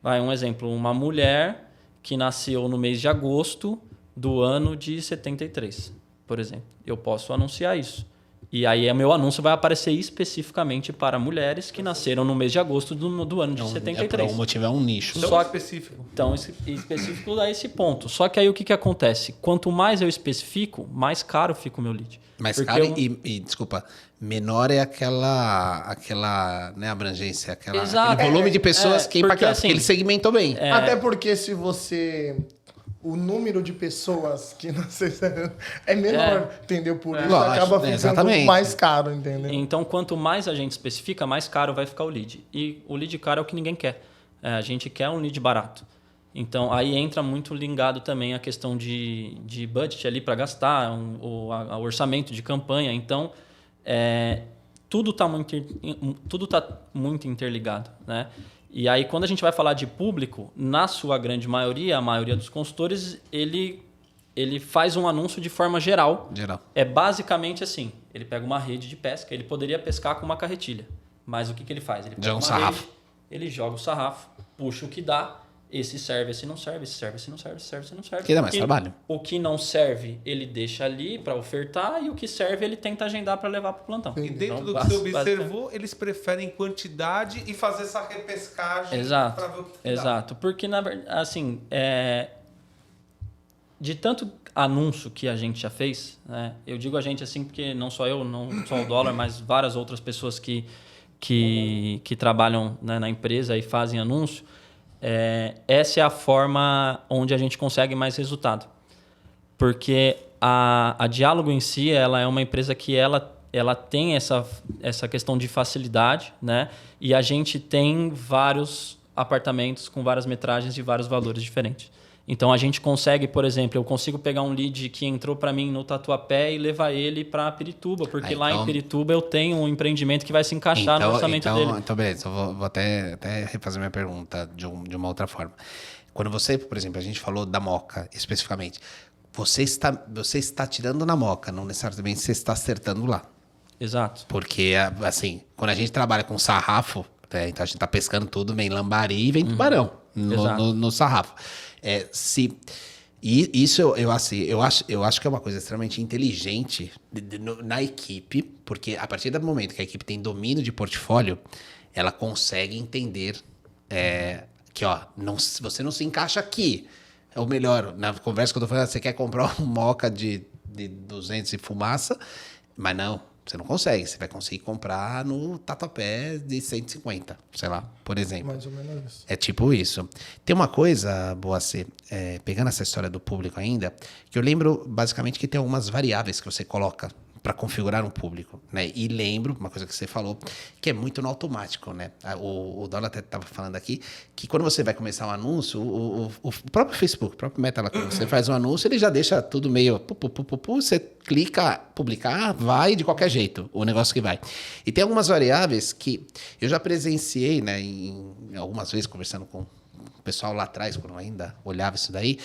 um exemplo, uma mulher que nasceu no mês de agosto do ano de 73, por exemplo. Eu posso anunciar isso. E aí, meu anúncio vai aparecer especificamente para mulheres que nasceram no mês de agosto do ano de 73. Por algum motivo é um nicho. Tão específico. Então, específico a esse ponto. Só que aí o que acontece? Quanto mais eu especifico, mais caro fica o meu lead. Mais Porque caro e, desculpa, menor é aquela né, abrangência, Exato. aquele volume de pessoas que porque, impactam. assim, Ele segmentou bem. Até porque se você... O número de pessoas que não sei se é menor, entendeu? Por isso Lógico, acaba ficando exatamente. mais caro, entendeu? Então, quanto mais a gente especifica, mais caro vai ficar o lead. E o lead caro é o que ninguém quer. A gente quer um lead barato. Então, aí entra muito ligado também a questão de budget ali para gastar, o orçamento de campanha. Então, tudo está muito interligado, né? E aí, quando a gente vai falar de público, na sua grande maioria, a maioria dos consultores, ele faz um anúncio de forma geral. É basicamente assim, ele pega uma rede de pesca, ele poderia pescar com uma carretilha. Mas o que ele faz? Ele pega uma sarrafo. rede, ele joga o sarrafo, puxa o que dá, esse serve, esse não serve, esse serve, esse não serve, esse serve, esse não serve. Que dá mais trabalho. O que não serve, ele deixa ali para ofertar, e o que serve, ele tenta agendar para levar para o plantão. E dentro Então, do que você observou, eles preferem quantidade e fazer essa repescagem para ver o que dá. Exato. Porque, na verdade, assim, de tanto anúncio que a gente já fez, né? Eu digo a gente assim porque não só eu, não só o Dólar, mas várias outras pessoas que trabalham, né, na empresa e fazem anúncio, essa é a forma onde a gente consegue mais resultado. Porque a Diálogo em si, ela é uma empresa que ela tem essa questão de facilidade, né? E a gente tem vários apartamentos com várias metragens de vários valores diferentes. Então, a gente consegue, por exemplo, eu consigo pegar um lead que entrou para mim no Tatuapé e levar ele para Pirituba, porque lá em Pirituba eu tenho um empreendimento que vai se encaixar no orçamento dele. Então, beleza. Eu vou até refazer minha pergunta de uma outra forma. Quando você, por exemplo, a gente falou da Moca especificamente, você está tirando na Moca, não necessariamente você está acertando lá. Exato. Porque, assim, quando a gente trabalha com sarrafo, então a gente está pescando tudo, vem lambari e vem tubarão no sarrafo. Isso eu acho que é uma coisa extremamente inteligente na equipe, porque a partir do momento que a equipe tem domínio de portfólio, ela consegue entender que você não se encaixa aqui. Ou melhor, na conversa que eu tô falando, você quer comprar um Moca de 200 e fumaça, mas não. Você não consegue. Você vai conseguir comprar no Tatuapé de 150, sei lá, por exemplo. Mais ou menos isso. É tipo isso. Tem uma coisa, Boacê, pegando essa história do público ainda, que eu lembro basicamente que tem algumas variáveis que você coloca para configurar um público, né? E lembro, uma coisa que você falou, que é muito no automático, né? O Dólar até estava falando aqui, que quando você vai começar um anúncio, o próprio Facebook, o próprio Meta, lá, quando você faz um anúncio, ele já deixa tudo meio... você clica, publicar, vai de qualquer jeito, o negócio que vai. E tem algumas variáveis que eu já presenciei, né? Algumas vezes conversando com o pessoal lá atrás, quando eu ainda olhava isso daí,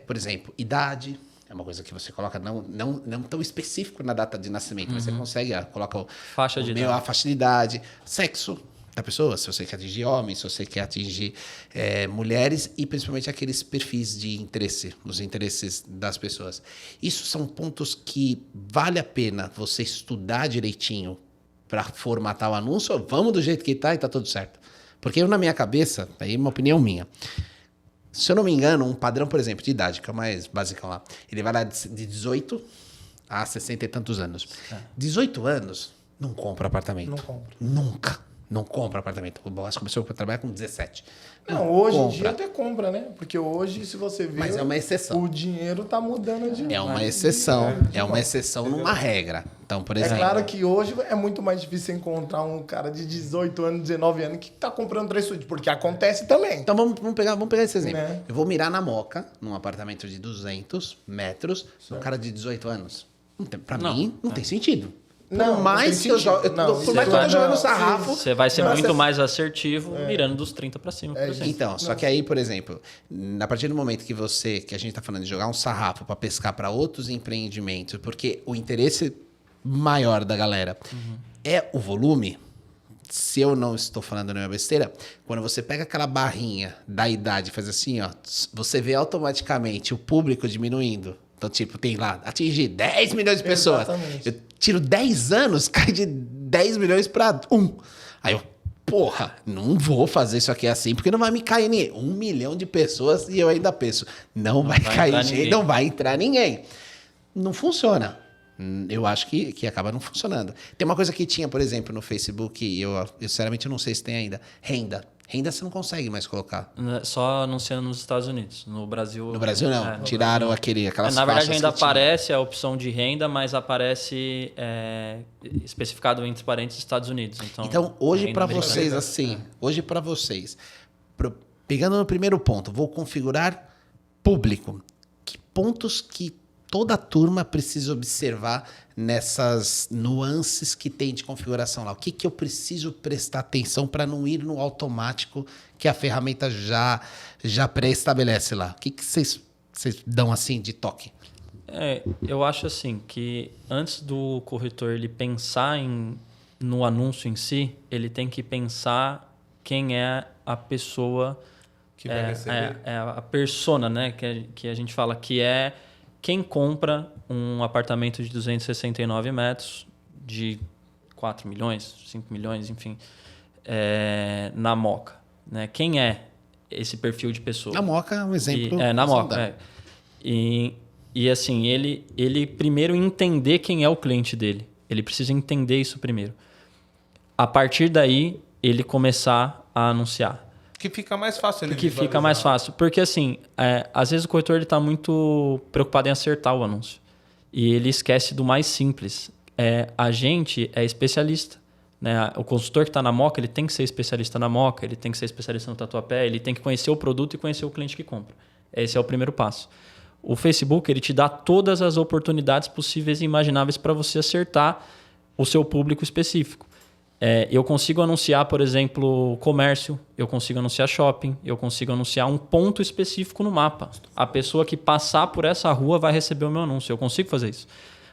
por exemplo, idade... É uma coisa que você coloca não tão específico na data de nascimento, mas você consegue, coloca a faixa de idade, sexo da pessoa, se você quer atingir homens, se você quer atingir mulheres e principalmente aqueles perfis de interesse, os interesses das pessoas. Isso são pontos que vale a pena você estudar direitinho para formatar o anúncio, ou vamos do jeito que está e está tudo certo. Porque eu, na minha cabeça, aí é uma opinião minha, se eu não me engano, um padrão, por exemplo, de idade, que é o mais basicão lá, ele vai lá de 18 a 60 e tantos anos. 18 anos, não compra apartamento. Não compra. Nunca. Não compra apartamento. O Boas começou a trabalhar com 17. Não, hoje em dia até compra, né? Porque hoje, se você ver... Mas é uma exceção. O dinheiro tá mudando de... É uma exceção. É uma exceção numa regra. Então, por exemplo... É claro que hoje é muito mais difícil encontrar um cara de 18 anos, 19 anos que tá comprando 3 suítes, porque acontece também. Então, vamos pegar esse exemplo. Né? Eu vou mirar na Moca, num apartamento de 200 metros, um cara de 18 anos. Pra mim, não tem sentido. Não, por mais que eu jogue, por mais que eu tô jogando sarrafo... Você vai ser muito mais assertivo mirando dos 30 para cima. Por exemplo. Então, só que aí, por exemplo, a partir do momento que a gente está falando de jogar um sarrafo para pescar para outros empreendimentos, porque o interesse maior da galera é o volume, se eu não estou falando nenhuma besteira, quando você pega aquela barrinha da idade e faz assim, ó, você vê automaticamente o público diminuindo. Então, tipo, tem lá, atingir 10 milhões de pessoas. Exatamente. Eu tiro 10 anos, cai de 10 milhões para 1. Aí eu, porra, não vou fazer isso aqui assim, porque não vai me cair ninguém. 1 milhão de pessoas e eu ainda penso, não vai cair gente, não vai entrar ninguém. Não funciona. Eu acho que acaba não funcionando. Tem uma coisa que tinha, por exemplo, no Facebook, e eu sinceramente não sei se tem ainda, renda. Renda você não consegue mais colocar. Só anunciando nos Estados Unidos. No Brasil... No Brasil não, tiraram aquelas na verdade faixas ainda que tinha. aparece a opção de renda, mas aparece especificado entre parênteses Estados Unidos. Então hoje renda para americana. vocês, assim, pegando no primeiro ponto, vou configurar público. Que pontos que toda a turma precisa observar nessas nuances que tem de configuração lá? O que eu preciso prestar atenção para não ir no automático que a ferramenta já pré-estabelece lá? O que vocês dão assim de toque? Eu acho assim que antes do corretor ele pensar no anúncio em si, ele tem que pensar quem é a pessoa Que vai receber. a persona, né? Que a gente fala que é quem compra um apartamento de 269 metros de 4 milhões, 5 milhões, enfim, na Moca. Né? Quem é esse perfil de pessoa? Na Moca é um exemplo. Na Moca, E assim, ele primeiro entender quem é o cliente dele. Ele precisa entender isso primeiro. A partir daí, ele começar a anunciar. Que fica mais fácil ele Que fica visualizar. mais fácil. Porque, assim, às vezes o corretor está muito preocupado em acertar o anúncio. E ele esquece do mais simples. A gente é especialista. Né? O consultor que está na Moca, ele tem que ser especialista na Moca, ele tem que ser especialista no Tatuapé, ele tem que conhecer o produto e conhecer o cliente que compra. Esse é o primeiro passo. O Facebook, ele te dá todas as oportunidades possíveis e imagináveis para você acertar o seu público específico. Eu consigo anunciar, por exemplo, comércio, eu consigo anunciar shopping, eu consigo anunciar um ponto específico no mapa. A pessoa que passar por essa rua vai receber o meu anúncio. Eu consigo fazer isso.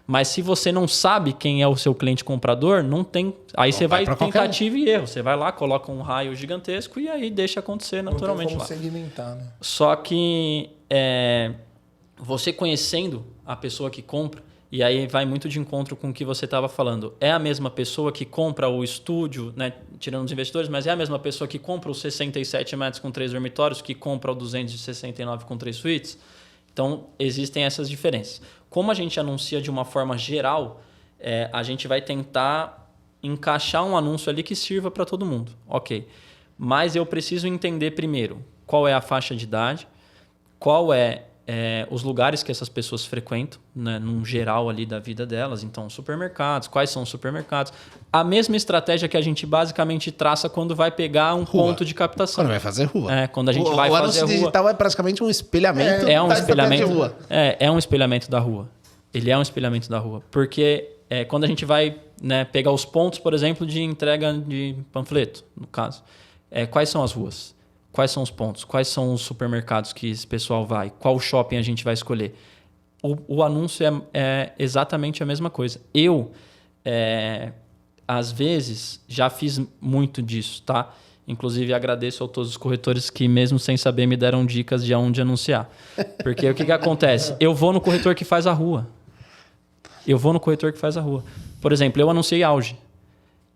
Mas se você não sabe quem é o seu cliente comprador, não tem. Aí você vai tentativa e erro. Você vai lá, coloca um raio gigantesco e aí deixa acontecer naturalmente não lá. tem como segmentar, né? Só que você conhecendo a pessoa que compra, e aí vai muito de encontro com o que você estava falando. É a mesma pessoa que compra o estúdio, né, tirando os investidores, mas é a mesma pessoa que compra os 67 metros com 3 dormitórios, que compra o 269 com 3 suítes. Então, existem essas diferenças. Como a gente anuncia de uma forma geral, a gente vai tentar encaixar um anúncio ali que sirva para todo mundo. Ok. Mas eu preciso entender primeiro qual é a faixa de idade, qual os lugares que essas pessoas frequentam, né, num geral ali da vida delas. Então, supermercados, quais são os supermercados. A mesma estratégia que a gente basicamente traça quando vai pegar um ponto de captação. Quando vai fazer rua. Quando a gente vai fazer o anúncio digital é praticamente um espelhamento um da espelhamento estratégia de rua. É um espelhamento da rua. Ele é um espelhamento da rua. Porque quando a gente vai, né, pegar os pontos, por exemplo, de entrega de panfleto, no caso. Quais são as ruas? Quais são os pontos? Quais são os supermercados que esse pessoal vai? Qual shopping a gente vai escolher? O anúncio é exatamente a mesma coisa. Eu, às vezes, já fiz muito disso, tá? Inclusive, agradeço a todos os corretores que, mesmo sem saber, me deram dicas de aonde anunciar. Porque o que acontece? Eu vou no corretor que faz a rua. Por exemplo, eu anunciei Auge.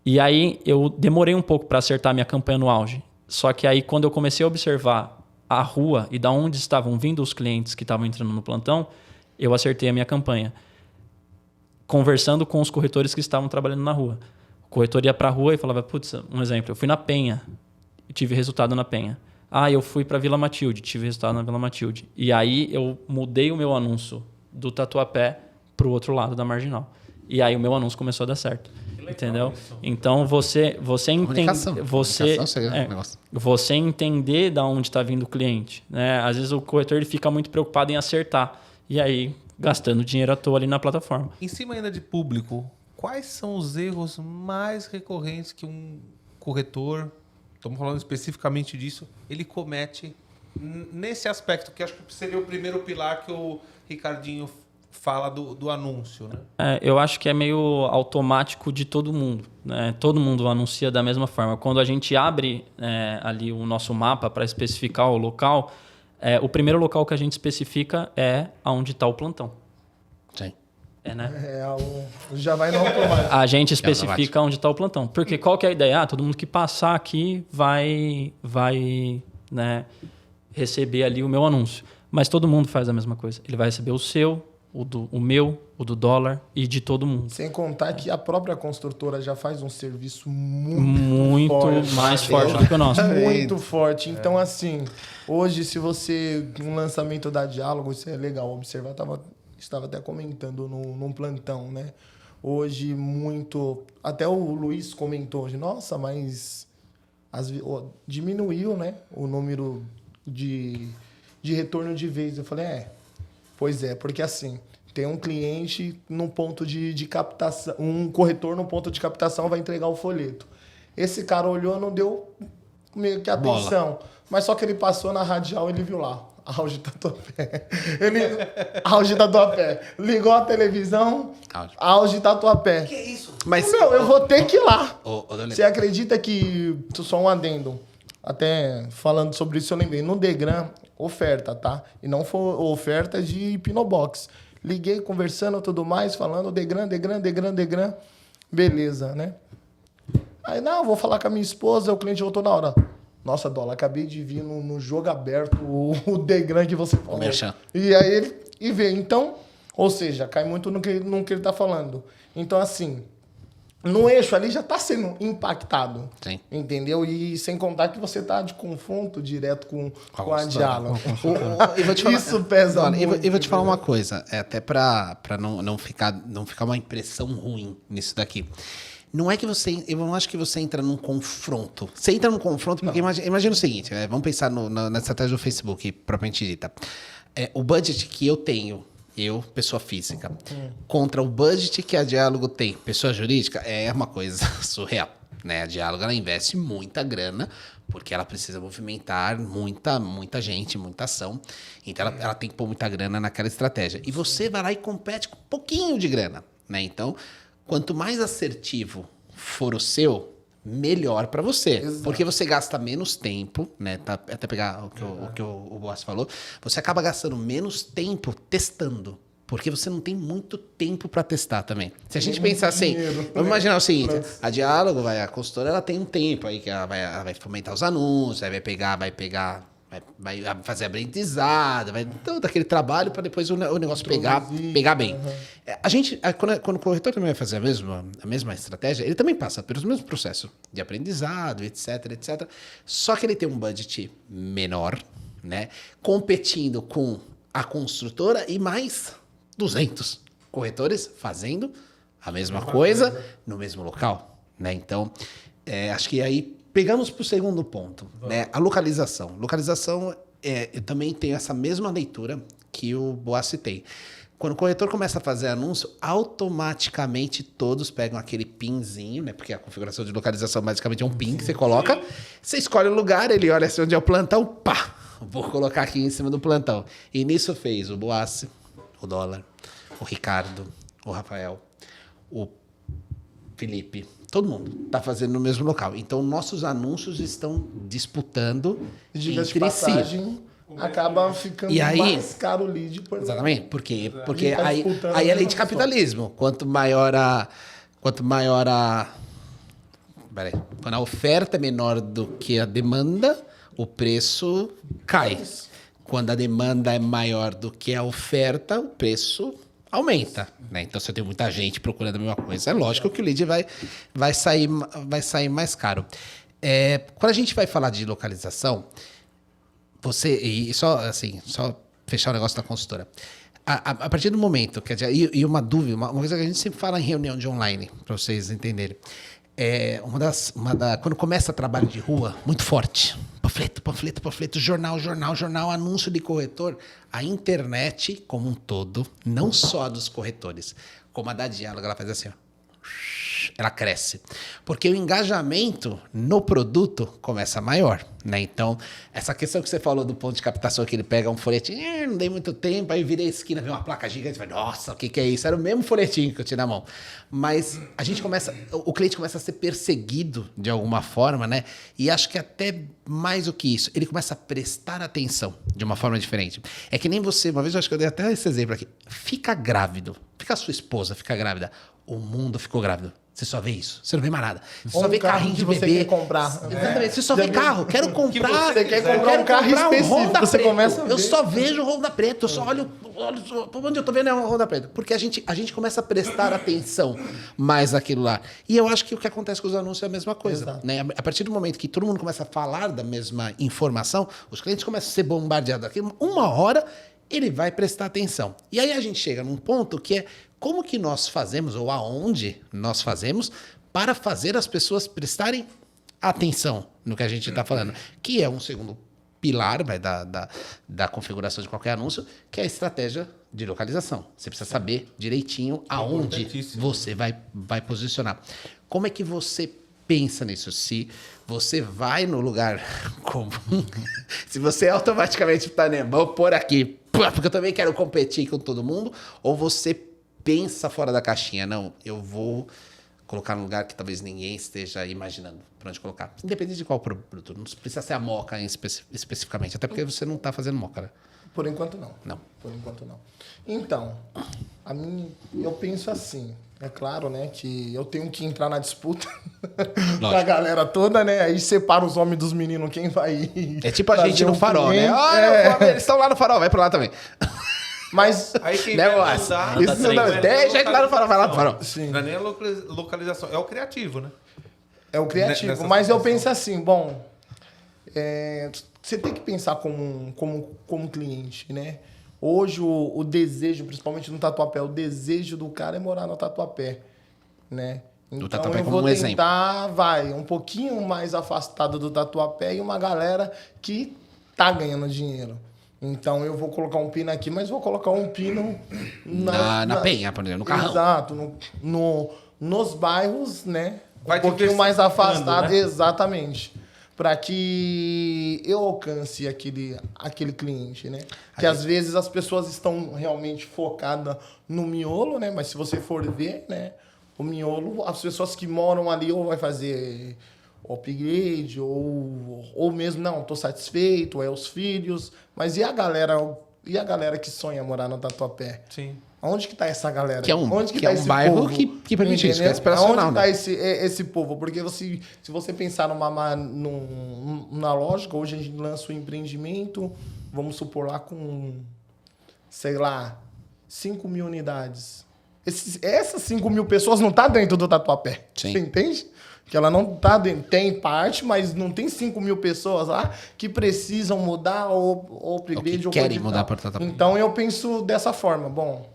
E aí, eu demorei um pouco para acertar minha campanha no Auge. Só que aí, quando eu comecei a observar a rua e da onde estavam vindo os clientes que estavam entrando no plantão, eu acertei a minha campanha. Conversando com os corretores que estavam trabalhando na rua. O corretor ia para a rua e falava, putz, um exemplo, eu fui na Penha e tive resultado na Penha. Eu fui para Vila Matilde, tive resultado na Vila Matilde. E aí, eu mudei o meu anúncio do Tatuapé para o outro lado da Marginal. E aí, o meu anúncio começou a dar certo. Entendeu? Então você entender de onde está vindo o cliente, né? Às vezes o corretor ele fica muito preocupado em acertar e aí gastando dinheiro à toa ali na plataforma. Em cima ainda de público, quais são os erros mais recorrentes que um corretor, estamos falando especificamente disso, ele comete nesse aspecto, que acho que seria o primeiro pilar que o Ricardinho fala do anúncio, né? Eu acho que é meio automático de todo mundo, né? Todo mundo anuncia da mesma forma. Quando a gente abre ali o nosso mapa para especificar o local, o primeiro local que a gente especifica é onde está o plantão. Sim. Né? Já vai no automático. A gente especifica onde está o plantão. Porque qual que é a ideia? Todo mundo que passar aqui vai né, receber ali o meu anúncio. Mas todo mundo faz a mesma coisa. Ele vai receber o seu, o meu, o do dólar e de todo mundo. Sem contar que a própria construtora já faz um serviço muito forte, mais forte do que o nosso. Muito forte. Então, assim, hoje, se você... Um lançamento da Diálogo, isso é legal observar. Estava até comentando num plantão, né? Hoje, muito... Até o Luiz comentou hoje. Nossa, mas... diminuiu, né? O número de retorno de vez. Eu falei, pois é. Porque, assim... Tem um cliente num ponto de captação, um corretor no ponto de captação vai entregar o folheto. Esse cara olhou, não deu meio que atenção. Mas só que ele passou na radial e ele viu lá. Auge Tatuapé. Auge Tatuapé. Ligou a televisão, Auge Tatuapé. Que isso? Mas, eu vou ter que ir lá. Daniel. Você acredita que... Só um adendo. Até falando sobre isso, eu lembrei. No Degram, oferta, tá? E não foi oferta de Hipnobox. Liguei, conversando, tudo mais, falando Degram. Beleza, né? Aí, vou falar com a minha esposa, o cliente voltou na hora. Nossa, Dola, acabei de vir no jogo aberto o Degram que você falou. E aí ele veio. Então, ou seja, cai muito no que ele tá falando. Então, assim, no eixo ali já tá sendo impactado. Sim. Entendeu? E sem contar que você tá de confronto direto com a Diálogo. Isso pesa muito. E vou te falar uma coisa, até para não ficar uma impressão ruim nisso daqui. Não é que eu não acho que você entra num confronto. Você entra num confronto porque imagina o seguinte, vamos pensar na estratégia do Facebook, propriamente dita. O budget que eu tenho, pessoa física, contra o budget que a Diálogo tem, pessoa jurídica, é uma coisa surreal. Né? A Diálogo ela investe muita grana, porque ela precisa movimentar muita gente, muita ação. Então, ela tem que pôr muita grana naquela estratégia. E você vai lá e compete com um pouquinho de grana. Né? Então, quanto mais assertivo for o seu, melhor para você. Exato. Porque você gasta menos tempo, né? Até pegar o que o Boas falou, você acaba gastando menos tempo testando. Porque você não tem muito tempo para testar também. Se a gente pensar assim, vamos imaginar o seguinte, a Diálogo, a consultora, ela tem um tempo aí que ela vai fomentar os anúncios, aí vai fazer aprendizado, vai todo aquele trabalho para depois o negócio pegar bem. A gente, quando o corretor também vai fazer a mesma estratégia, ele também passa pelos mesmos processos de aprendizado, etc. Só que ele tem um budget menor, né? Competindo com a construtora e mais 200 corretores fazendo a mesma coisa no mesmo local, né? Então, acho que aí pegamos para o segundo ponto, né? A localização. Localização, eu também tenho essa mesma leitura que o Boas tem. Quando o corretor começa a fazer anúncio, automaticamente todos pegam aquele pinzinho, né? Porque a configuração de localização basicamente é um pin que você coloca. Você escolhe o lugar, ele olha assim onde é o plantão, pá! Vou colocar aqui em cima do plantão. E nisso fez o Boas, o Dólar, o Ricardo, o Rafael, o Felipe. Todo mundo está fazendo no mesmo local. Então, nossos anúncios estão disputando entre si. Acaba ficando mais caro o lead. Exatamente. Porque aí é lei de capitalismo. Quanto maior a... Peraí. Quando a oferta é menor do que a demanda, o preço cai. Quando a demanda é maior do que a oferta, o preço aumenta, né? Então, se eu tenho muita gente procurando a mesma coisa, é lógico que o lead vai sair mais caro. Quando a gente vai falar de localização, só fechar o negócio da consultora. A partir do momento que... E uma dúvida, uma coisa que a gente sempre fala em reunião de online, para vocês entenderem. Quando começa trabalho de rua, muito forte. Panfleto, jornal, anúncio de corretor. A internet, como um todo, não só a dos corretores, como a da Diálogo, ela faz assim, ó. ela cresce. Porque o engajamento no produto começa maior, né? Então, essa questão que você falou do ponto de captação, que ele pega um folhetinho, não dei muito tempo, aí virei a esquina, vê uma placa gigante, vai, nossa, o que é isso? Era o mesmo folhetinho que eu tinha na mão. Mas o cliente começa a ser perseguido de alguma forma, né? E acho que até mais do que isso, ele começa a prestar atenção de uma forma diferente. É que nem você, uma vez eu acho que eu dei até esse exemplo aqui, fica grávido, fica a sua esposa, fica grávida, o mundo ficou grávido. Você só vê isso. Você não vê mais nada. Você só vê carrinho de bebê. Você quer comprar. Exatamente. Você só vê carro. Quero comprar. Você quer comprar um carro específico. Você começa a ver. Eu só vejo o Honda Preto. Eu só olho onde eu tô vendo é o Honda Preto. Porque a gente começa a prestar atenção mais naquilo lá. E eu acho que o que acontece com os anúncios é a mesma coisa. Né? A partir do momento que todo mundo começa a falar da mesma informação, os clientes começam a ser bombardeados daquilo. Uma hora ele vai prestar atenção. E aí a gente chega num ponto que é como que nós fazemos, ou aonde nós fazemos, para fazer as pessoas prestarem atenção no que a gente está falando. Que é um segundo pilar da configuração de qualquer anúncio, que é a estratégia de localização. Você precisa saber direitinho aonde você vai posicionar. Como é que você pensa nisso? Se você vai no lugar comum, se você automaticamente está, né, vou pôr aqui, porque eu também quero competir com todo mundo, ou você pensa fora da caixinha, não, eu vou colocar num lugar que talvez ninguém esteja imaginando para onde colocar. Independente de qual produto, não precisa ser a Moca especificamente, até porque você não está fazendo Moca, né? Por enquanto não. Não. Por enquanto não. Então, eu penso assim, é claro, né, que eu tenho que entrar na disputa com a galera toda, né, aí separa os homens dos meninos, quem vai... É tipo a gente no farol, cliente, né? Olha, eles estão lá no farol, vai para lá também. Mas aí quem né, vai isso mudar, deixa ele lá no farol, vai lá no farol. Sim. Não é nem a localização, é o criativo, né? É o criativo, Nessa mas eu situação. penso assim, bom, você tem que pensar como cliente, né? Hoje o desejo, principalmente no Tatuapé, o desejo do cara é morar no Tatuapé, né? Então Tatuapé eu como vou um tentar, um pouquinho mais afastado do Tatuapé e uma galera que tá ganhando dinheiro. Então eu vou colocar um pino aqui, mas vou colocar um pino Na penha, por exemplo, no carrão. Exato, nos bairros, né? Vai Um pouquinho mais diversificando, afastado, né? exatamente. Para que eu alcance aquele cliente, né? Que às vezes as pessoas estão realmente focadas no miolo, né? Mas se você for ver, né? O miolo, as pessoas que moram ali ou vai fazer upgrade, ou mesmo, não, tô satisfeito, ou é os filhos. Mas e a galera que sonha morar no Tatuapé? Sim. Onde que tá essa galera? Que é um, Onde que tá é um esse bairro povo? que permite isso, que é Entendeu? aspiracional, Onde tá né? esse povo? Porque se você pensar na lógica, hoje a gente lança um empreendimento, vamos supor lá com, sei lá, 5 mil unidades. Essas 5 mil pessoas não tá dentro do Tatuapé. Sim. Você entende? Que ela não tá dentro. Tem parte, mas não tem 5 mil pessoas lá que precisam mudar ou upgrade. que ou querem coisa e mudar tal. para o Tatuapé. Então eu penso dessa forma. Bom,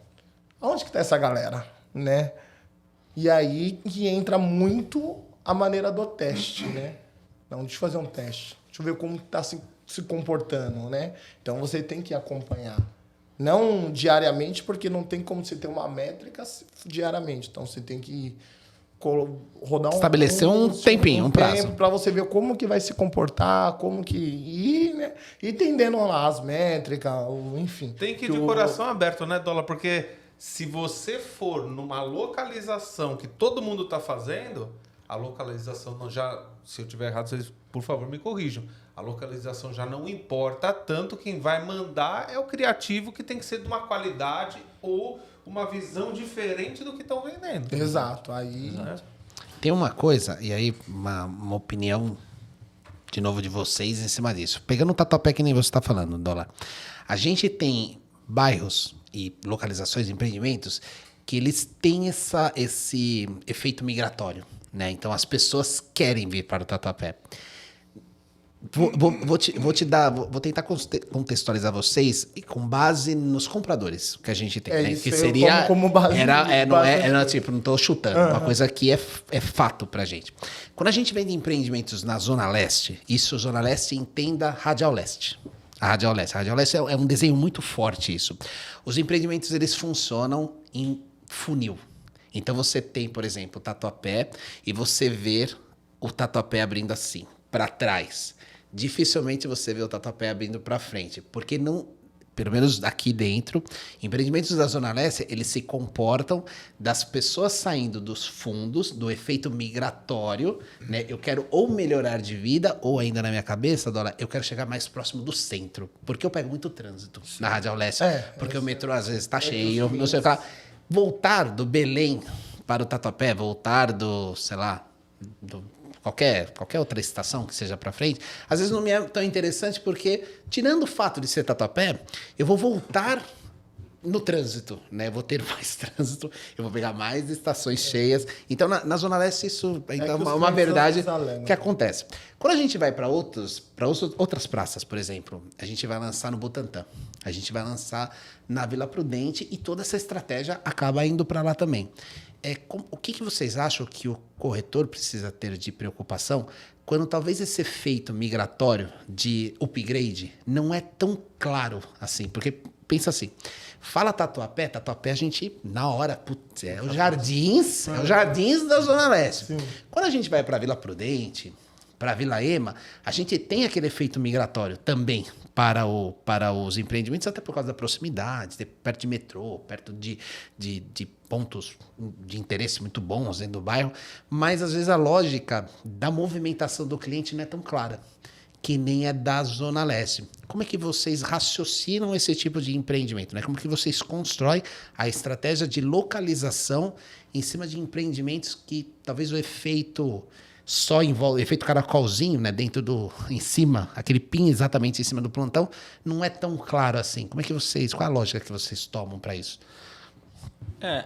aonde que tá essa galera, né? E aí que entra muito a maneira do teste, né? Não, deixa eu fazer um teste. Deixa eu ver como tá se comportando, né? Então você tem que acompanhar. Não diariamente, porque não tem como você ter uma métrica diariamente. Então você tem que rodar Estabelecer um tempinho, um prazo. para você ver como que vai se comportar, como que ir, né? E entendendo lá as métricas, enfim. Tem que ir de coração aberto, né, Dólar? Porque se você for numa localização que todo mundo está fazendo, a localização não já... Se eu tiver errado, vocês, por favor, me corrijam. A localização já não importa tanto. Quem vai mandar é o criativo, que tem que ser de uma qualidade ou uma visão diferente do que estão vendendo. Exato. Aí... Tem uma coisa, e aí uma opinião, de novo, de vocês em cima disso. Pegando o Tatuapé que nem você está falando, Dólar. A gente tem bairros e localizações, empreendimentos, que eles têm esse efeito migratório, né? Então as pessoas querem vir para o Tatuapé. Vou tentar contextualizar vocês com base nos compradores que a gente tem, né? Isso Que eu seria tomo como base. não, tipo, não tô chutando, uma coisa que é fato pra gente. Quando a gente vende empreendimentos na Zona Leste, isso, Zona Leste, entenda Radial Leste. A Radial Leste é um desenho muito forte isso. Os empreendimentos, eles funcionam em funil. Então você tem, por exemplo, o Tatuapé e você ver o Tatuapé abrindo assim, para trás. Dificilmente você vê o Tatuapé abrindo para frente, porque não, pelo menos aqui dentro, empreendimentos da Zona Leste, eles se comportam das pessoas saindo dos fundos, do efeito migratório, né? Eu quero ou melhorar de vida, ou ainda na minha cabeça, Dólar, eu quero chegar mais próximo do centro, porque eu pego muito trânsito na Radial Leste, porque o metrô às vezes está cheio, não sei o que lá. Voltar do Belém para o Tatuapé, voltar do, sei lá, do qualquer outra estação que seja para frente, às vezes não me é tão interessante porque, tirando o fato de ser Tatuapé, eu vou voltar no trânsito, né? Eu vou ter mais trânsito, eu vou pegar mais estações cheias. Então, na Zona Leste, isso é uma verdade que acontece. Quando a gente vai para outras praças, por exemplo, a gente vai lançar no Butantã, a gente vai lançar na Vila Prudente e toda essa estratégia acaba indo para lá também. O que vocês acham que o corretor precisa ter de preocupação quando talvez esse efeito migratório de upgrade não é tão claro assim? Porque pensa assim, fala Tatuapé a gente, na hora, putz, é os jardins da Zona Leste. Sim. Quando a gente vai para Vila Prudente, para Vila Ema, a gente tem aquele efeito migratório também para os empreendimentos, até por causa da proximidade, perto de metrô, perto de pontos de interesse muito bons dentro do bairro, mas às vezes a lógica da movimentação do cliente não é tão clara, que nem é da Zona Leste. Como é que vocês raciocinam esse tipo de empreendimento, né? Como que vocês constroem a estratégia de localização em cima de empreendimentos que talvez o efeito só envolve, efeito caracolzinho, né? Em cima, aquele pin exatamente em cima do plantão, não é tão claro assim. Como é que qual é a lógica que vocês tomam para isso?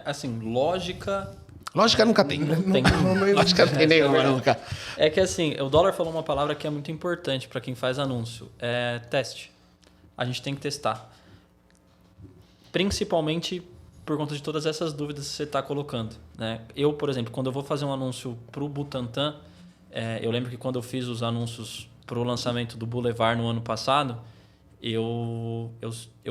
Assim, lógica... Lógica nunca tem. Não tem. Lógica não tem nenhuma nunca. É que assim, o Dólar falou uma palavra que é muito importante para quem faz anúncio. É teste. A gente tem que testar. Principalmente por conta de todas essas dúvidas que você está colocando, né? Eu, por exemplo, quando eu vou fazer um anúncio para o Butantã, eu lembro que quando eu fiz os anúncios para o lançamento do Boulevard no ano passado, eu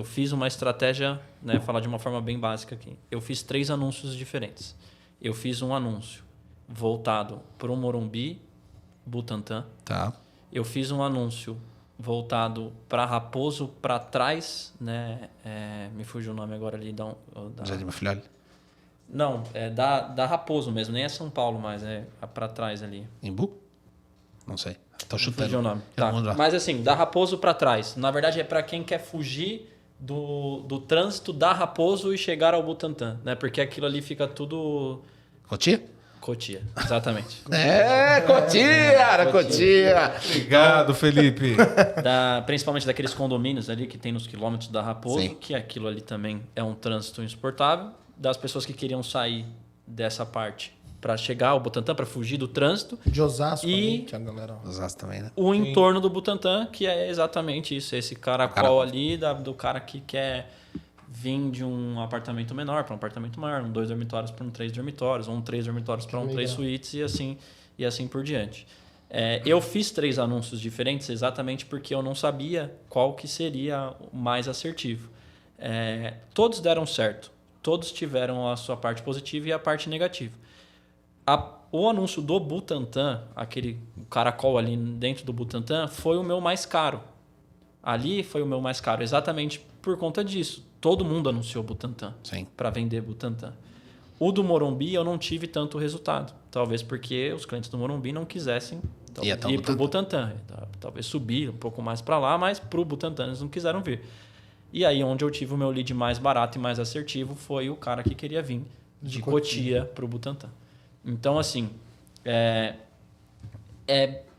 fiz uma estratégia, né, falar de uma forma bem básica aqui. Eu fiz 3 anúncios diferentes. Eu fiz um anúncio voltado para o Morumbi, Butantã. Tá. Eu fiz um anúncio voltado para Raposo, para trás, né? Me fugiu o nome agora ali. Jardim Filhole? Não, é da Raposo mesmo, nem é São Paulo mais, é para trás ali. Embu? Não sei. Tô chutando. Fugiu o nome. Tá. Mas assim, da Raposo para trás. Na verdade é para quem quer fugir do trânsito da Raposo e chegar ao Butantã, né? Porque aquilo ali fica tudo... Cotia? Cotia, exatamente. Cotia! Obrigado, Felipe. Principalmente daqueles condomínios ali que tem nos quilômetros da Raposo, sim, que aquilo ali também é um trânsito insuportável. Das pessoas que queriam sair dessa parte para chegar ao Butantã, para fugir do trânsito. De Osasco e também, que a galera... Osasco também, né? O entorno do Butantã, que é exatamente isso. Esse caracol ali do cara que quer vir de um apartamento menor para um apartamento maior, 2 dormitórios para 3 dormitórios, ou 3 dormitórios para 3 suítes e assim por diante. Eu fiz 3 anúncios diferentes exatamente porque eu não sabia qual que seria o mais assertivo. Todos deram certo. Todos tiveram a sua parte positiva e a parte negativa. O anúncio do Butantã, aquele caracol ali dentro do Butantã, foi o meu mais caro. Ali foi o meu mais caro, exatamente por conta disso. Todo mundo anunciou Butantã para vender Butantã. O do Morumbi eu não tive tanto resultado. Talvez porque os clientes do Morumbi não quisessem ir para o Butantã. Talvez subir um pouco mais para lá, mas para o Butantã eles não quiseram vir. E aí onde eu tive o meu lead mais barato e mais assertivo foi o cara que queria vir de Cotia para o Butantã. Então, assim, é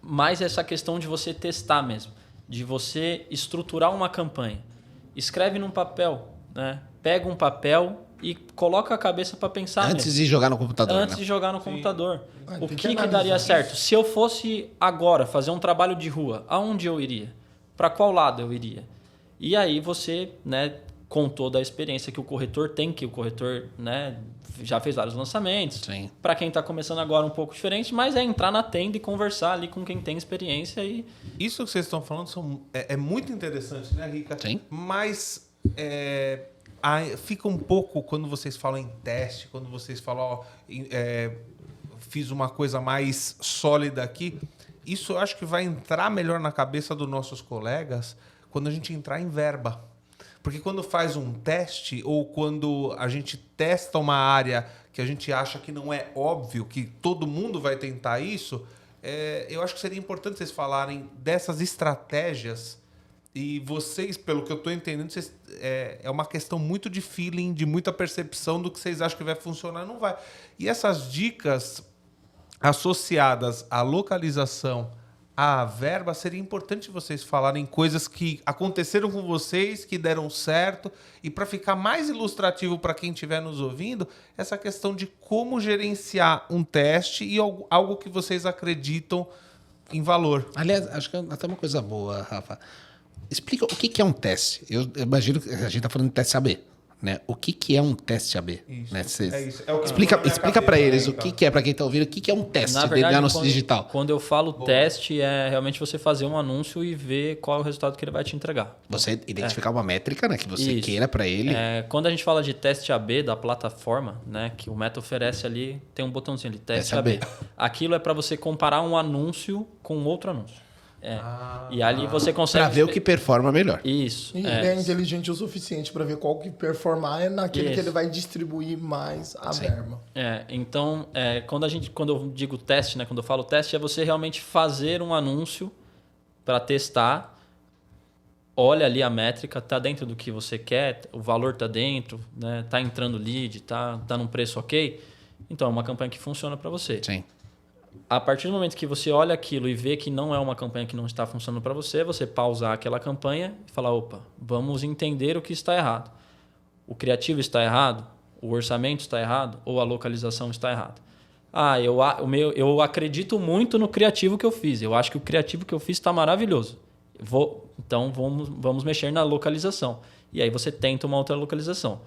mais essa questão de você testar mesmo, de você estruturar uma campanha. Escreve num papel, né? Pega um papel e coloca a cabeça para pensar antes de jogar no computador. Antes de jogar no computador. O que daria certo? Se eu fosse agora fazer um trabalho de rua, aonde eu iria? Para qual lado eu iria? E aí você, né, contou da experiência que o corretor tem, que o corretor, né, já fez vários lançamentos. Para quem está começando agora um pouco diferente, mas é entrar na tenda e conversar ali com quem tem experiência. Isso que vocês estão falando é muito interessante, né, Rica? Sim. Mas fica um pouco, quando vocês falam em teste, quando vocês falam, fiz uma coisa mais sólida aqui, isso eu acho que vai entrar melhor na cabeça dos nossos colegas quando a gente entrar em verba. Porque quando faz um teste ou quando a gente testa uma área que a gente acha que não é óbvio, que todo mundo vai tentar isso, eu acho que seria importante vocês falarem dessas estratégias. E vocês, pelo que eu estou entendendo, é uma questão muito de feeling, de muita percepção do que vocês acham que vai funcionar e não vai. E essas dicas associadas à localização, à verba, seria importante vocês falarem coisas que aconteceram com vocês, que deram certo, e para ficar mais ilustrativo para quem estiver nos ouvindo, essa questão de como gerenciar um teste e algo que vocês acreditam em valor. Aliás, acho que até uma coisa boa, Rafa. Explica o que é um teste. Eu imagino que a gente está falando de teste AB. Né? O que é um teste AB? Isso, né? isso. É o que explica para eles o que é, para quem está ouvindo, o que é um teste dentro de anúncio digital. Quando eu falo teste, é realmente você fazer um anúncio e ver qual é o resultado que ele vai te entregar. Você identificar uma métrica, né, que você queira para ele. Quando a gente fala de teste AB da plataforma, né, que o Meta oferece ali, tem um botãozinho ali, teste AB. Aquilo é para você comparar um anúncio com outro anúncio. E ali você consegue... Para ver o que performa melhor. Isso. E ele é inteligente o suficiente para ver qual que performar é naquele que ele vai distribuir mais a verba. Então, quando eu digo teste, né, quando eu falo teste, é você realmente fazer um anúncio para testar, olha ali a métrica, tá dentro do que você quer, o valor tá dentro, né, tá entrando lead, tá num preço ok, então é uma campanha que funciona para você. Sim. A partir do momento que você olha aquilo e vê que não é uma campanha que não está funcionando para você, você pausar aquela campanha e falar, opa, vamos entender o que está errado. O criativo está errado? O orçamento está errado? Ou a localização está errada? Eu acredito muito no criativo que eu fiz. Eu acho que o criativo que eu fiz está maravilhoso. Então vamos mexer na localização. E aí você tenta uma outra localização.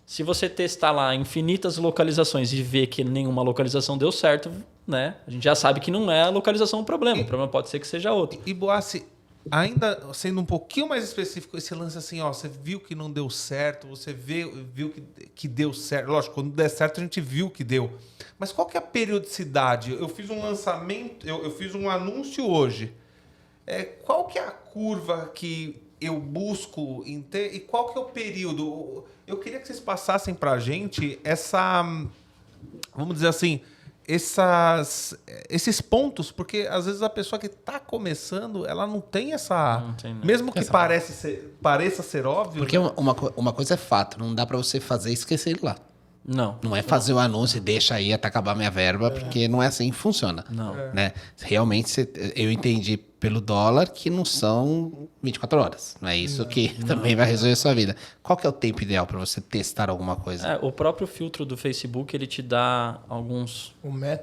Se você testar lá infinitas localizações e ver que nenhuma localização deu certo, né, a gente já sabe que não é a localização o problema. O problema pode ser que seja outro. E Boassi, ainda sendo um pouquinho mais específico, esse lance assim, você viu que não deu certo, você viu que deu certo. Lógico, quando der certo a gente viu que deu. Mas qual que é a periodicidade? Eu fiz um lançamento, eu fiz um anúncio hoje. Qual que é a curva que eu busco em ter e qual que é o período? Eu queria que vocês passassem para a gente vamos dizer assim, esses pontos, porque às vezes a pessoa que está começando, ela não tem essa... Não tem, não. Mesmo que pareça ser óbvio... Porque uma coisa é fato, não dá para você fazer e esquecer ele lá. Não. Não é fazer o anúncio e deixa aí até acabar minha verba, porque não é assim que funciona. Não. Né? Realmente, eu entendi pelo dólar que não são 24 horas. Não é isso que também vai resolver a sua vida. Qual que é o tempo ideal para você testar alguma coisa? O próprio filtro do Facebook, ele te dá alguns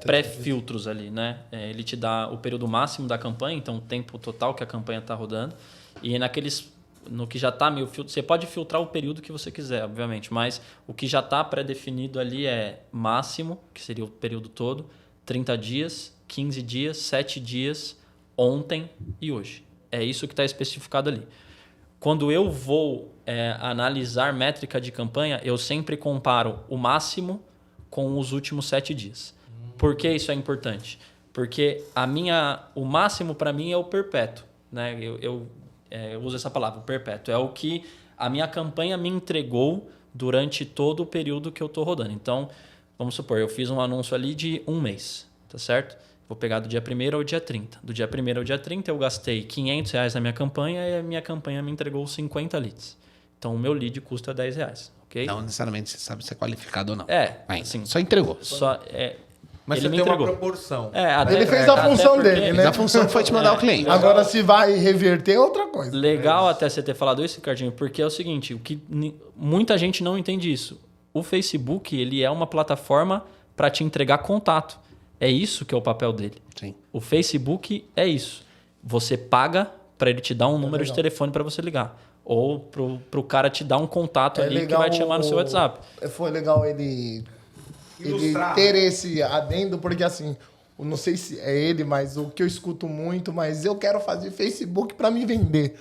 pré-filtros ali, né? Ele te dá o período máximo da campanha, então o tempo total que a campanha está rodando. E no que já está meio filtro, você pode filtrar o período que você quiser, obviamente, mas o que já está pré-definido ali é máximo, que seria o período todo, 30 dias, 15 dias, 7 dias, ontem e hoje. É isso que está especificado ali. Quando eu vou analisar métrica de campanha, eu sempre comparo o máximo com os últimos 7 dias. Por que isso é importante? Porque o máximo para mim é o perpétuo, né? Eu uso essa palavra, perpétuo. É o que a minha campanha me entregou durante todo o período que eu estou rodando. Então, vamos supor, eu fiz um anúncio ali de 1 mês, tá certo? Vou pegar do dia 1º ao dia 30. Do dia 1º ao dia 30, eu gastei R$500 na minha campanha e a minha campanha me entregou 50 leads. Então, o meu lead custa R$10, ok? Não necessariamente você sabe se é qualificado ou não. Assim, só entregou. Mas ele você me tem entregou. uma proporção. Ele fez a função dele, né? A função foi te mandar o cliente. Agora, se vai reverter, é outra coisa. Legal até você ter falado isso, Ricardinho, porque é o seguinte, muita gente não entende isso. O Facebook, ele é uma plataforma para te entregar contato. É isso que é o papel dele. Sim. O Facebook é isso. Você paga para ele te dar um número de telefone para você ligar. Ou pro cara te dar um contato ali que vai te chamar no seu WhatsApp. Foi legal ele ter esse adendo, porque assim, eu não sei se é ele, mas o que eu escuto muito, mas eu quero fazer Facebook para me vender.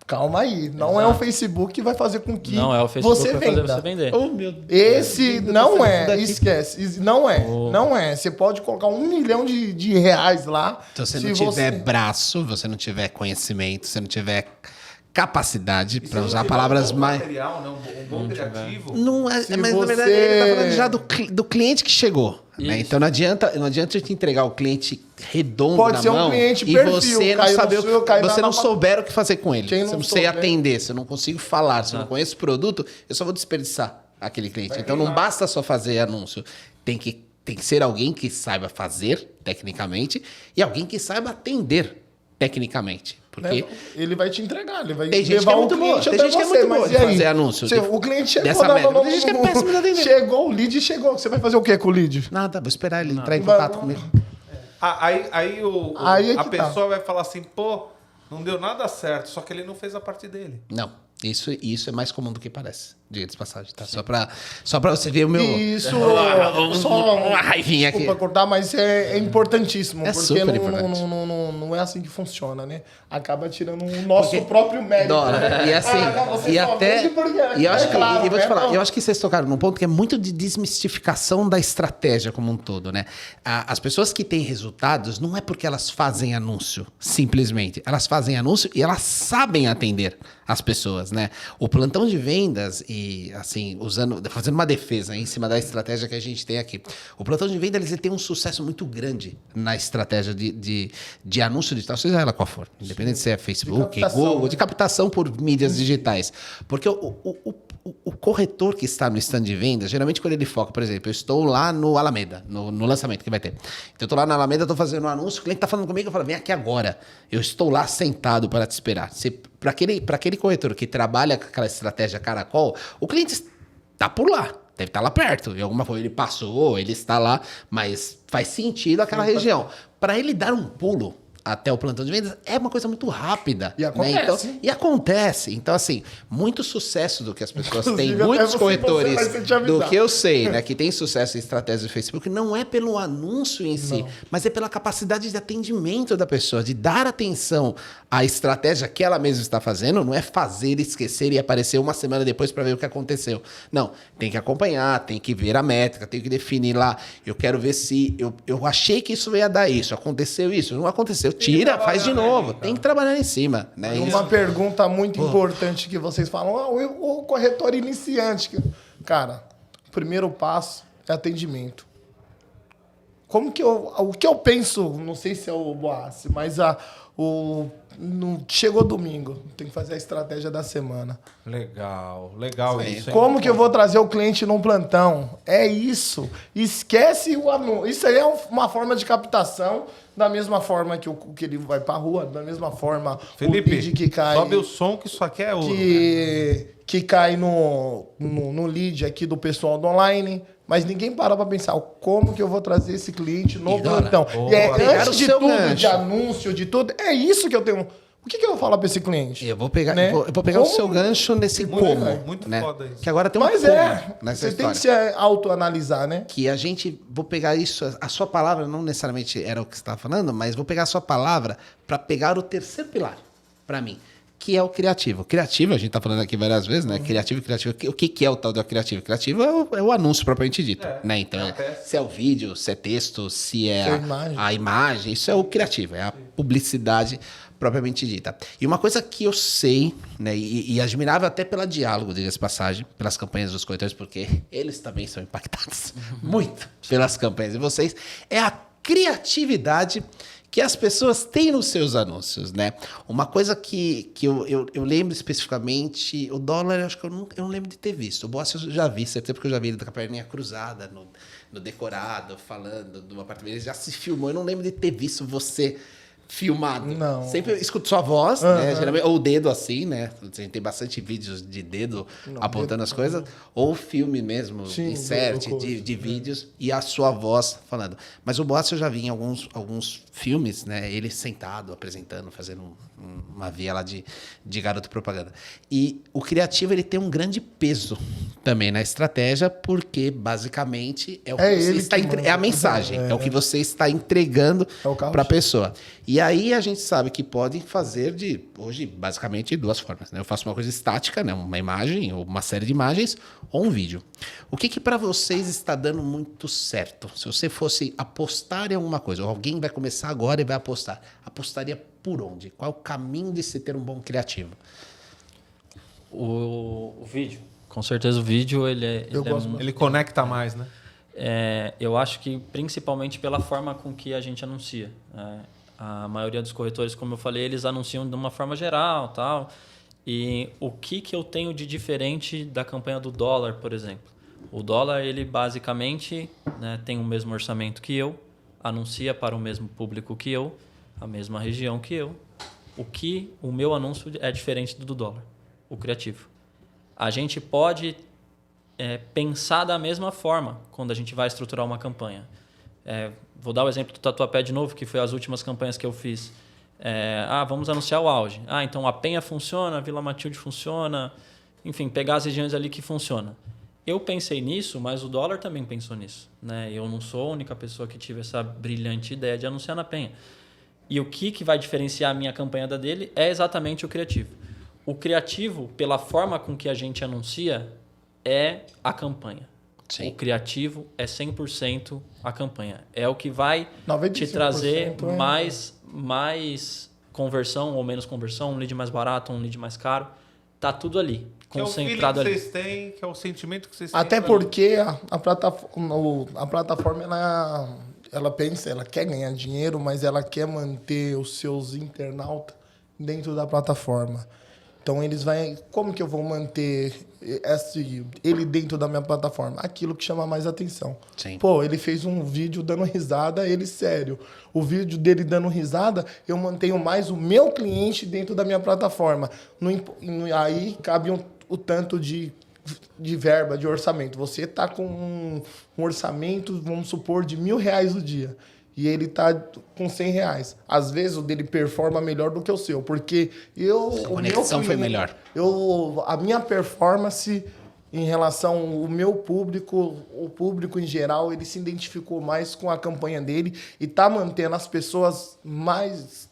Calma aí. Não é o Facebook que vai fazer com que Não é o Facebook você que vai fazer venda. você vender. Oh, meu Deus. Esse não é. daqui. Esquece. Não é. Não é. Você pode colocar R$1 milhão de reais lá. Então, se você não tiver braço, você não tiver conhecimento, você não tiver capacidade para usar palavras mais... material, né? Um bom criativo. Não é, Se mas na verdade você- ele tá falando já do cliente que chegou. Né? Isso. Então não adianta eu te entregar o cliente redondo Pode na ser um mão cliente e perfil, você não caiu no saber seu, caiu você na- não souber o que fazer com ele. Quem Se não eu não sei souber. atender, se eu não consigo falar, se eu não conheço o produto, eu só vou desperdiçar aquele cliente. Então não basta só fazer anúncio. Tem que ser alguém que saiba fazer tecnicamente e alguém que saiba atender tecnicamente. Porque Né? Ele vai te entregar, ele vai Tem gente levar que é o muito boa, cliente tem até gente que é você, muito boa mas de e aí? fazer anúncio. O cliente chegou, Dessa não, merda. não, Tem gente que é péssimo de atender. chegou, o lead chegou. Você vai fazer o que com o lead? nada, vou esperar ele entrar em Vai- contato comigo. Aí Aí é a que tá. pessoa vai falar assim, pô, não deu nada certo, só que ele não fez a parte dele. Não, isso é mais comum do que parece. Diga de passagem, tá? Só pra você ver o meu... Isso, Uma raivinha aqui. Desculpa cortar, mas é importantíssimo, É porque super não, importante. não é assim que funciona, né? Acaba tirando o nosso Porque- próprio mérito. Dólar. E assim, Você e só até. vende porque E eu acho que, claro, e vou te né? falar, eu acho que vocês tocaram num ponto que é muito de desmistificação da estratégia como um todo, né? As pessoas que têm resultados não é porque elas fazem anúncio, simplesmente. Elas fazem anúncio e elas sabem atender as pessoas, né? O plantão de vendas e, assim, fazendo uma defesa em cima da estratégia que a gente tem aqui. O plantão de vendas ele tem um sucesso muito grande na estratégia de anúncio digital, seja ela qual for, independente se é Facebook, captação, Google, né? de captação por mídias digitais. Porque o corretor que está no stand de venda, geralmente quando ele foca, por exemplo, eu estou lá no Alameda, no lançamento que vai ter. Então eu estou lá na Alameda, estou fazendo um anúncio, o cliente está falando comigo, eu falo, vem aqui agora. Eu estou lá sentado para te esperar. Para aquele corretor que trabalha com aquela estratégia caracol, o cliente está por lá. Deve estar lá perto. De alguma forma ele passou, ele está lá, mas faz sentido aquela região. Para ele dar um pulo até o plantão de vendas é uma coisa muito rápida. E acontece. Né? Então, e acontece. Então, assim, muito sucesso do que as pessoas têm, Inclusive, muitos até você corretores vai se te avisar. do que eu sei, né, que tem sucesso em estratégia do Facebook, não é pelo anúncio em si, mas é pela capacidade de atendimento da pessoa, de dar atenção à estratégia que ela mesma está fazendo, não é fazer, esquecer e aparecer uma semana depois para ver o que aconteceu. Não, tem que acompanhar, tem que ver a métrica, tem que definir lá, eu quero ver se eu achei que isso ia dar isso, aconteceu isso, não aconteceu, tira, faz de novo, tem que trabalhar em cima, né? E Isso. uma pergunta muito importante que vocês falam, o corretor iniciante. Cara, o primeiro passo é atendimento. O que eu penso, não sei se é o Boassi, mas chegou domingo, tem que fazer a estratégia da semana. Legal Sim. isso. Hein? Como que eu vou trazer o cliente num plantão? É isso. Esquece o anúncio. Isso aí é uma forma de captação, da mesma forma que ele vai pra rua, da mesma forma o lead Felipe, que cai. sobe o som que isso aqui é ouro. Que cai no lead aqui do pessoal do online, mas ninguém para pra pensar como que eu vou trazer esse cliente no E, Dora, plantão. boa. E é, Pegar antes o de seu tudo, gancho. de anúncio, de tudo, é isso que eu tenho. O que eu vou falar pra esse cliente? Eu vou pegar, Né? eu vou pegar o Como- seu gancho nesse Muito como, legal, muito né? foda isso. Que agora tem um Mas como é, nessa você tem história. que se autoanalisar, né? Que a gente, vou pegar isso, a sua palavra não necessariamente era o que você estava falando, mas vou pegar a sua palavra para pegar o terceiro pilar, para mim, que é o criativo. Criativo, a gente tá falando aqui várias vezes, né? Criativo. O que é o tal do criativo? Criativo é o anúncio propriamente dito, né? Então, se é o vídeo, se é texto, se é Se é a imagem. a imagem, isso é o criativo, é a publicidade propriamente dita. E uma coisa que eu sei, né, e admirável até pela Diálogo, diga-se de passagem, pelas campanhas dos corretores, porque eles também são impactados muito pelas campanhas de vocês, é a criatividade que as pessoas têm nos seus anúncios, né? Uma coisa que eu lembro especificamente, o dólar eu acho que eu não lembro de ter visto. O Boss eu já vi, certeza, porque eu já vi ele com a perninha cruzada no decorado, falando de uma apartamento. Ele já se filmou, eu não lembro de ter visto você filmado. Não. Sempre eu escuto sua voz, né? Geralmente, ou o dedo assim, né? A gente tem bastante vídeos de dedo apontando as coisas. Ou filme mesmo, Sim, insert de vídeos e a sua voz falando. Mas o Boss eu já vi em alguns filmes, né? Ele sentado, apresentando, fazendo uma via lá de garoto propaganda. E o criativo, ele tem um grande peso também na estratégia, porque basicamente é o que É você ele está que manda. é a mensagem, é o que você está entregando É o carro-chefe. para a pessoa. E aí a gente sabe que pode fazer hoje, basicamente, duas formas. Né? Eu faço uma coisa estática, né? Uma imagem, ou uma série de imagens, ou um vídeo. O que para vocês está dando muito certo? Se você fosse apostar em alguma coisa, ou alguém vai começar agora e vai apostar, apostaria por onde? Qual é o caminho de se ter um bom criativo? O vídeo. Com certeza o vídeo, Ele conecta mais, né? eu acho que principalmente pela forma com que a gente anuncia. A maioria dos corretores, como eu falei, eles anunciam de uma forma geral, tal. E o que eu tenho de diferente da campanha do dólar, por exemplo? O dólar, ele basicamente, né, tem o mesmo orçamento que eu, anuncia para o mesmo público que eu, a mesma região que eu. O meu anúncio é diferente do dólar, o criativo. A gente pode pensar da mesma forma quando a gente vai estruturar uma campanha. Vou dar o exemplo do Tatuapé de novo, que foi as últimas campanhas que eu fiz. Vamos anunciar o auge. Então a Penha funciona, a Vila Matilde funciona. Enfim, pegar as regiões ali que funciona. Eu pensei nisso, mas o dólar também pensou nisso. Né? Eu não sou a única pessoa que tive essa brilhante ideia de anunciar na Penha. E o que vai diferenciar a minha campanha da dele é exatamente o criativo. O criativo, pela forma com que a gente anuncia, é a campanha. Sim. O criativo é 100% a campanha. É o que vai te trazer mais conversão ou menos conversão, um lead mais barato, um lead mais caro. Tá tudo ali, concentrado ali. Que é o feeling que vocês têm, que é o sentimento que vocês têm. Até porque a plataforma ela pensa, ela quer ganhar dinheiro, mas ela quer manter os seus internautas dentro da plataforma. Então, como que eu vou manter ele dentro da minha plataforma? Aquilo que chama mais atenção. Sim. Pô, ele fez um vídeo dando risada, ele sério. O vídeo dele dando risada, eu mantenho mais o meu cliente dentro da minha plataforma. Aí cabe o tanto de verba, de orçamento. Você está com um orçamento, vamos supor, de R$1.000 o dia. E ele está com R$100. Às vezes o dele performa melhor do que o seu, porque a conexão foi melhor. A minha performance em relação ao meu público, o público em geral, ele se identificou mais com a campanha dele e está mantendo as pessoas mais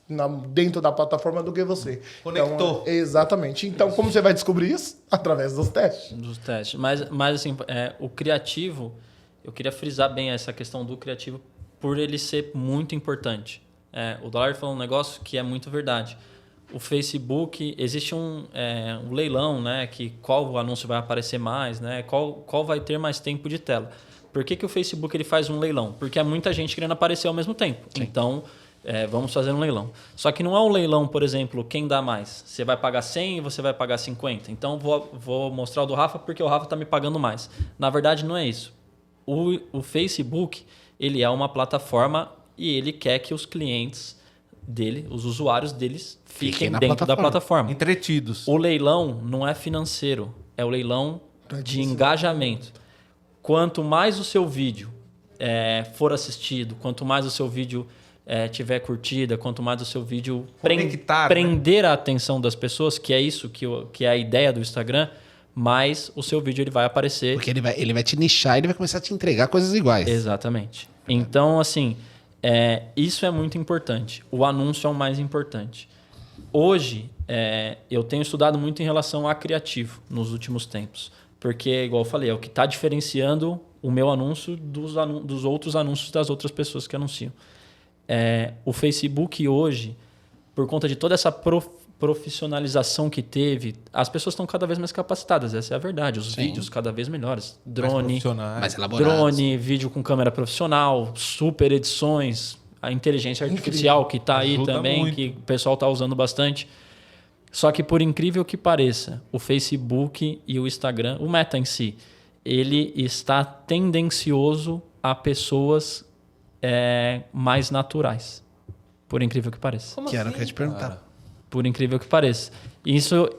dentro da plataforma do que você. Conectou. Então, exatamente. Então, como você vai descobrir isso? Através dos testes. Dos testes. Mas assim, o criativo, eu queria frisar bem essa questão do criativo, por ele ser muito importante. O dólar falou um negócio que é muito verdade. O Facebook, existe um leilão, né, que qual anúncio vai aparecer mais, né, qual vai ter mais tempo de tela. Por que o Facebook ele faz um leilão? Porque é muita gente querendo aparecer ao mesmo tempo. Sim. Então, vamos fazer um leilão. Só que não é um leilão, por exemplo, quem dá mais. Você vai pagar 100 e você vai pagar 50. Então, vou mostrar o do Rafa porque o Rafa está me pagando mais. Na verdade, não é isso. O Facebook, ele é uma plataforma e ele quer que os clientes dele, os usuários deles, fiquem dentro da plataforma. Entretidos. O leilão não é financeiro, é o leilão de engajamento. Quanto mais o seu vídeo for assistido, quanto mais o seu vídeo tiver curtida, quanto mais o seu vídeo prender a atenção das pessoas, que é isso que é a ideia do Instagram, mais o seu vídeo ele vai aparecer. Porque ele vai te nichar e ele vai começar a te entregar coisas iguais. Exatamente. Então, assim, isso é muito importante. O anúncio é o mais importante. Hoje, eu tenho estudado muito em relação a criativo nos últimos tempos. Porque, igual eu falei, é o que está diferenciando o meu anúncio dos outros anúncios das outras pessoas que anunciam. O Facebook hoje, por conta de toda essa profissionalização que teve, as pessoas estão cada vez mais capacitadas, essa é a verdade. Os vídeos cada vez melhores. Drone, mais elaborados. Vídeo com câmera profissional, super edições, a inteligência artificial que está aí também, muito. Que o pessoal está usando bastante. Só que, por incrível que pareça, o Facebook e o Instagram, o Meta em si, ele está tendencioso a pessoas mais naturais. Por incrível que pareça. Como assim? Quero te perguntar. Por incrível que pareça. Isso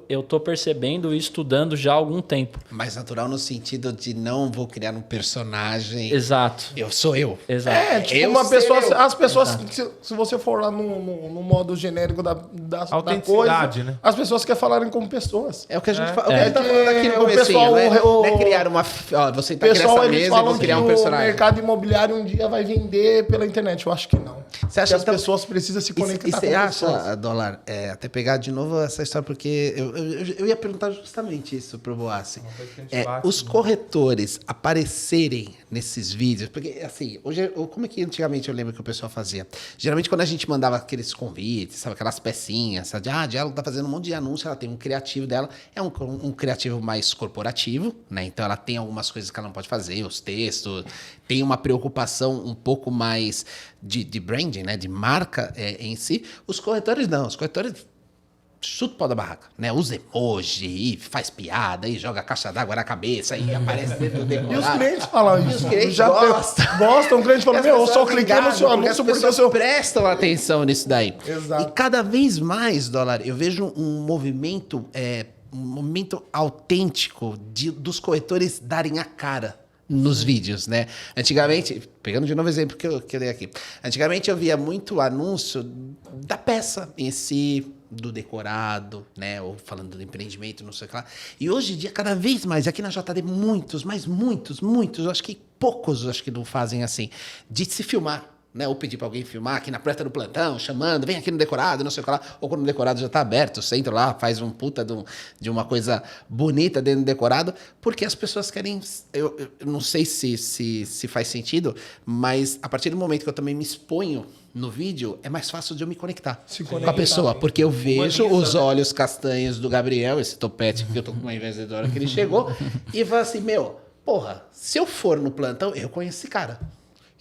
eu estou percebendo e estudando já há algum tempo. Mais natural no sentido de não vou criar um personagem. Exato. Eu sou eu. Exato. Tipo uma pessoa. As pessoas, se você for lá no modo genérico da coisa, né? As pessoas querem falarem como pessoas. É o que a gente fala. A gente tá falando aqui no comecinho, não é criar uma. Você tá aqui nessa mesa e vou criar um personagem. O mercado imobiliário um dia vai vender pela internet. Eu acho que não. Você acha que as então, pessoas precisam se conectar e com você as pessoas. acha, Dólar, até pegar de novo essa história, porque eu ia perguntar justamente isso pro Boassi. Os corretores aparecerem nesses vídeos, porque assim, hoje, como é que antigamente eu lembro que o pessoal fazia? Geralmente quando a gente mandava aqueles convites, sabe, aquelas pecinhas, sabe, a Diálogo tá fazendo um monte de anúncio, ela tem um criativo dela, é um criativo mais corporativo, né? Então ela tem algumas coisas que ela não pode fazer, os textos, tem uma preocupação um pouco mais de branding, né? De marca em si. Os corretores não, os corretores chuta o pau da barraca, né? Usa emoji, e faz piada, e joga caixa d'água na cabeça, e aparece dentro do decorado. E os clientes falam isso. Os clientes já gostam, o cliente fala, meu, eu só cliquei no seu anúncio porque o seu... prestam atenção nisso daí. Exato. E cada vez mais, Dólar, eu vejo um movimento autêntico dos corretores darem a cara nos vídeos, né? Antigamente, pegando de novo o exemplo que eu dei aqui, antigamente eu via muito anúncio da peça em si, do decorado, né? Ou falando do empreendimento, não sei o que lá. E hoje em dia, cada vez mais, aqui na JD, muitos, acho que poucos, acho que não fazem assim, de se filmar. Né? Ou pedir para alguém filmar aqui na porta do plantão, chamando, vem aqui no decorado, não sei o que lá. Ou quando o decorado já está aberto, você entra lá, faz um puta de uma coisa bonita dentro do decorado, porque as pessoas querem... Eu não sei se faz sentido, mas a partir do momento que eu também me exponho no vídeo, é mais fácil de eu me conectar com a pessoa, porque eu vejo os olhos castanhos do Gabriel, esse topete que eu tô com uma inveja da hora que ele chegou, e falo assim, meu, porra, se eu for no plantão, eu conheço esse cara.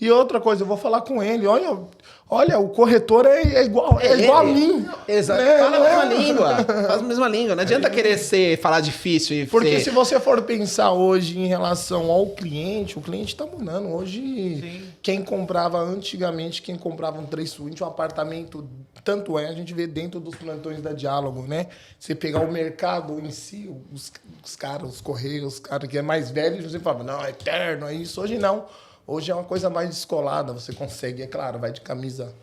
E outra coisa, eu vou falar com ele. Olha, o corretor é igual a mim. Exato. Fala a mesma língua. Faz a mesma língua. Não adianta querer falar difícil. Porque se você for pensar hoje em relação ao cliente, o cliente está mudando. Hoje, quem comprava antigamente, quem comprava um 3 suíte, um apartamento, tanto a gente vê dentro dos plantões da Diálogo, né? Você pegar o mercado em si, os caras, os correios, os caras que é mais velho, você fala, não, é eterno, é isso. Hoje não. Hoje é uma coisa mais descolada, você consegue, é claro, vai de camisa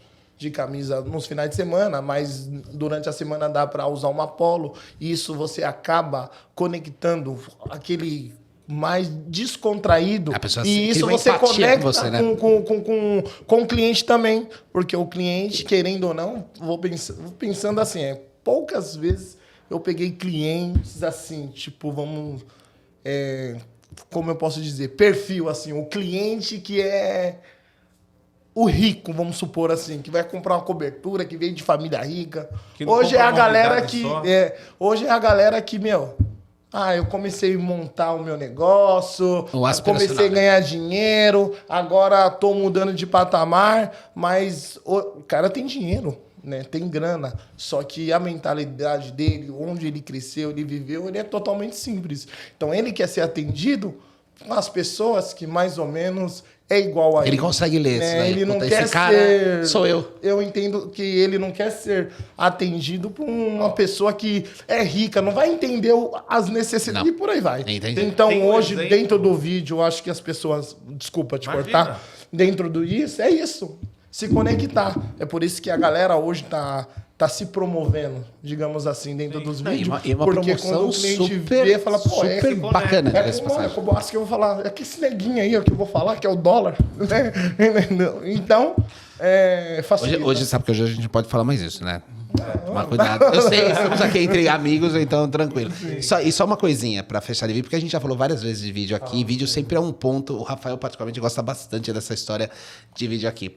nos finais de semana, mas durante a semana dá para usar uma polo, e isso você acaba conectando aquele mais descontraído, e isso você conecta você, né? com o cliente também, porque o cliente, querendo ou não, vou pensando assim, poucas vezes eu peguei clientes assim, tipo, como eu posso dizer, perfil, assim, o cliente que é o rico, vamos supor assim, que vai comprar uma cobertura, que veio de família rica. Hoje é a galera hoje é a galera que, meu, eu comecei a montar o meu negócio, comecei a ganhar dinheiro, agora tô mudando de patamar, mas o cara tem dinheiro, né? Tem grana, só que a mentalidade dele, onde ele cresceu, ele viveu, ele é totalmente simples. Então ele quer ser atendido com as pessoas que mais ou menos é igual a ele. Ele consegue ler isso daí. Ele não quer ser... Sou eu. Eu entendo que ele não quer ser atendido por uma pessoa que é rica, não vai entender as necessidades e por aí vai. Entendi. Então hoje, dentro do vídeo, eu acho que as pessoas... Desculpa te cortar. Dentro do isso, é isso. Se conectar. É por isso que a galera hoje tá se promovendo, digamos assim, dentro dos vídeos. E uma porque promoção quando o cliente super, vê, fala, pô, super bacana. como que eu vou falar, é que esse neguinho aí, que eu vou falar, que é o dólar. Então, facilita. Hoje, sabe que hoje a gente pode falar mais isso, né? Mas cuidado. Eu sei, estamos aqui entre amigos, então tranquilo. Só uma coisinha pra fechar de vídeo, porque a gente já falou várias vezes de vídeo aqui. Vídeo sempre é um ponto. O Rafael, particularmente, gosta bastante dessa história de vídeo aqui.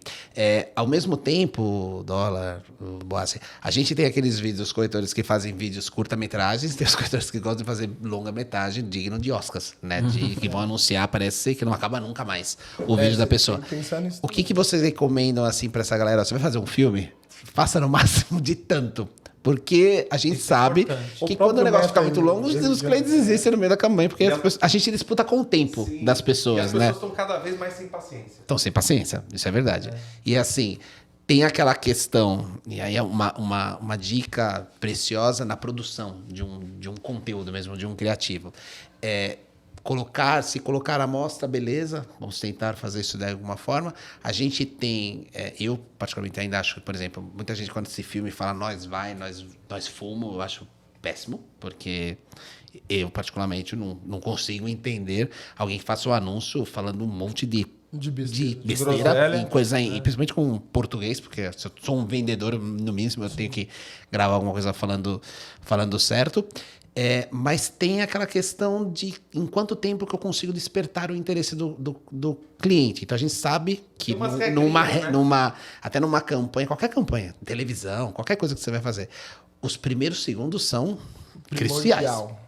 Ao mesmo tempo, Dólar, Boassi, a gente tem aqueles vídeos, os corretores que fazem vídeos curta-metragens, tem os corretores que gostam de fazer longa-metragem, digno de Oscars, né? Que vão anunciar, parece ser que não acaba nunca mais o vídeo da pessoa. O que vocês recomendam, assim, pra essa galera? Você vai fazer um filme? Faça no máximo de tanto. Porque a gente sabe que quando o negócio fica muito longo, os clientes desistem no meio da campanha, porque a gente disputa com o tempo das pessoas, né? E as pessoas estão cada vez mais sem paciência. Estão sem paciência, isso é verdade. E assim, tem aquela questão, e aí é uma dica preciosa na produção de um conteúdo mesmo, de um criativo. Se colocar à mostra, beleza, vamos tentar fazer isso de alguma forma. A gente tem, eu particularmente ainda acho que, por exemplo, muita gente quando esse filme fala nós fumo, eu acho péssimo, porque eu particularmente não consigo entender alguém que faça um anúncio falando um monte de De de besteira. besteira groselha. e coisa e principalmente com português, porque se eu sou um vendedor, no mínimo eu tenho que gravar alguma coisa falando certo. Mas tem aquela questão de em quanto tempo que eu consigo despertar o interesse do cliente. Então a gente sabe que Tem umas regrinhas, né? até numa campanha, qualquer campanha, televisão, qualquer coisa que você vai fazer, os primeiros segundos são cruciais. Primordial.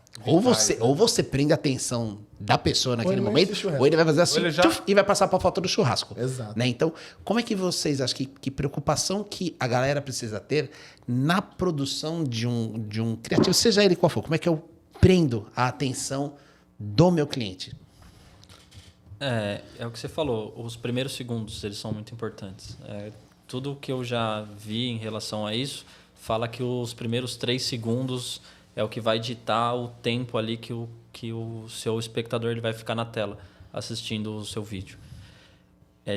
Ou você prende a atenção da pessoa naquele ele nem momento, assiste o resto. ou ele vai fazer assim Ou ele já- tchuf, e vai passar para a foto do churrasco. Exato. Né? Então, como é que vocês acham que preocupação que a galera precisa ter na produção de um criativo, seja ele qual for? Como é que eu prendo a atenção do meu cliente? É o que você falou, os primeiros segundos eles são muito importantes. Tudo que eu já vi em relação a isso fala que os primeiros 3 segundos é o que vai ditar o tempo ali que o seu espectador ele vai ficar na tela assistindo o seu vídeo.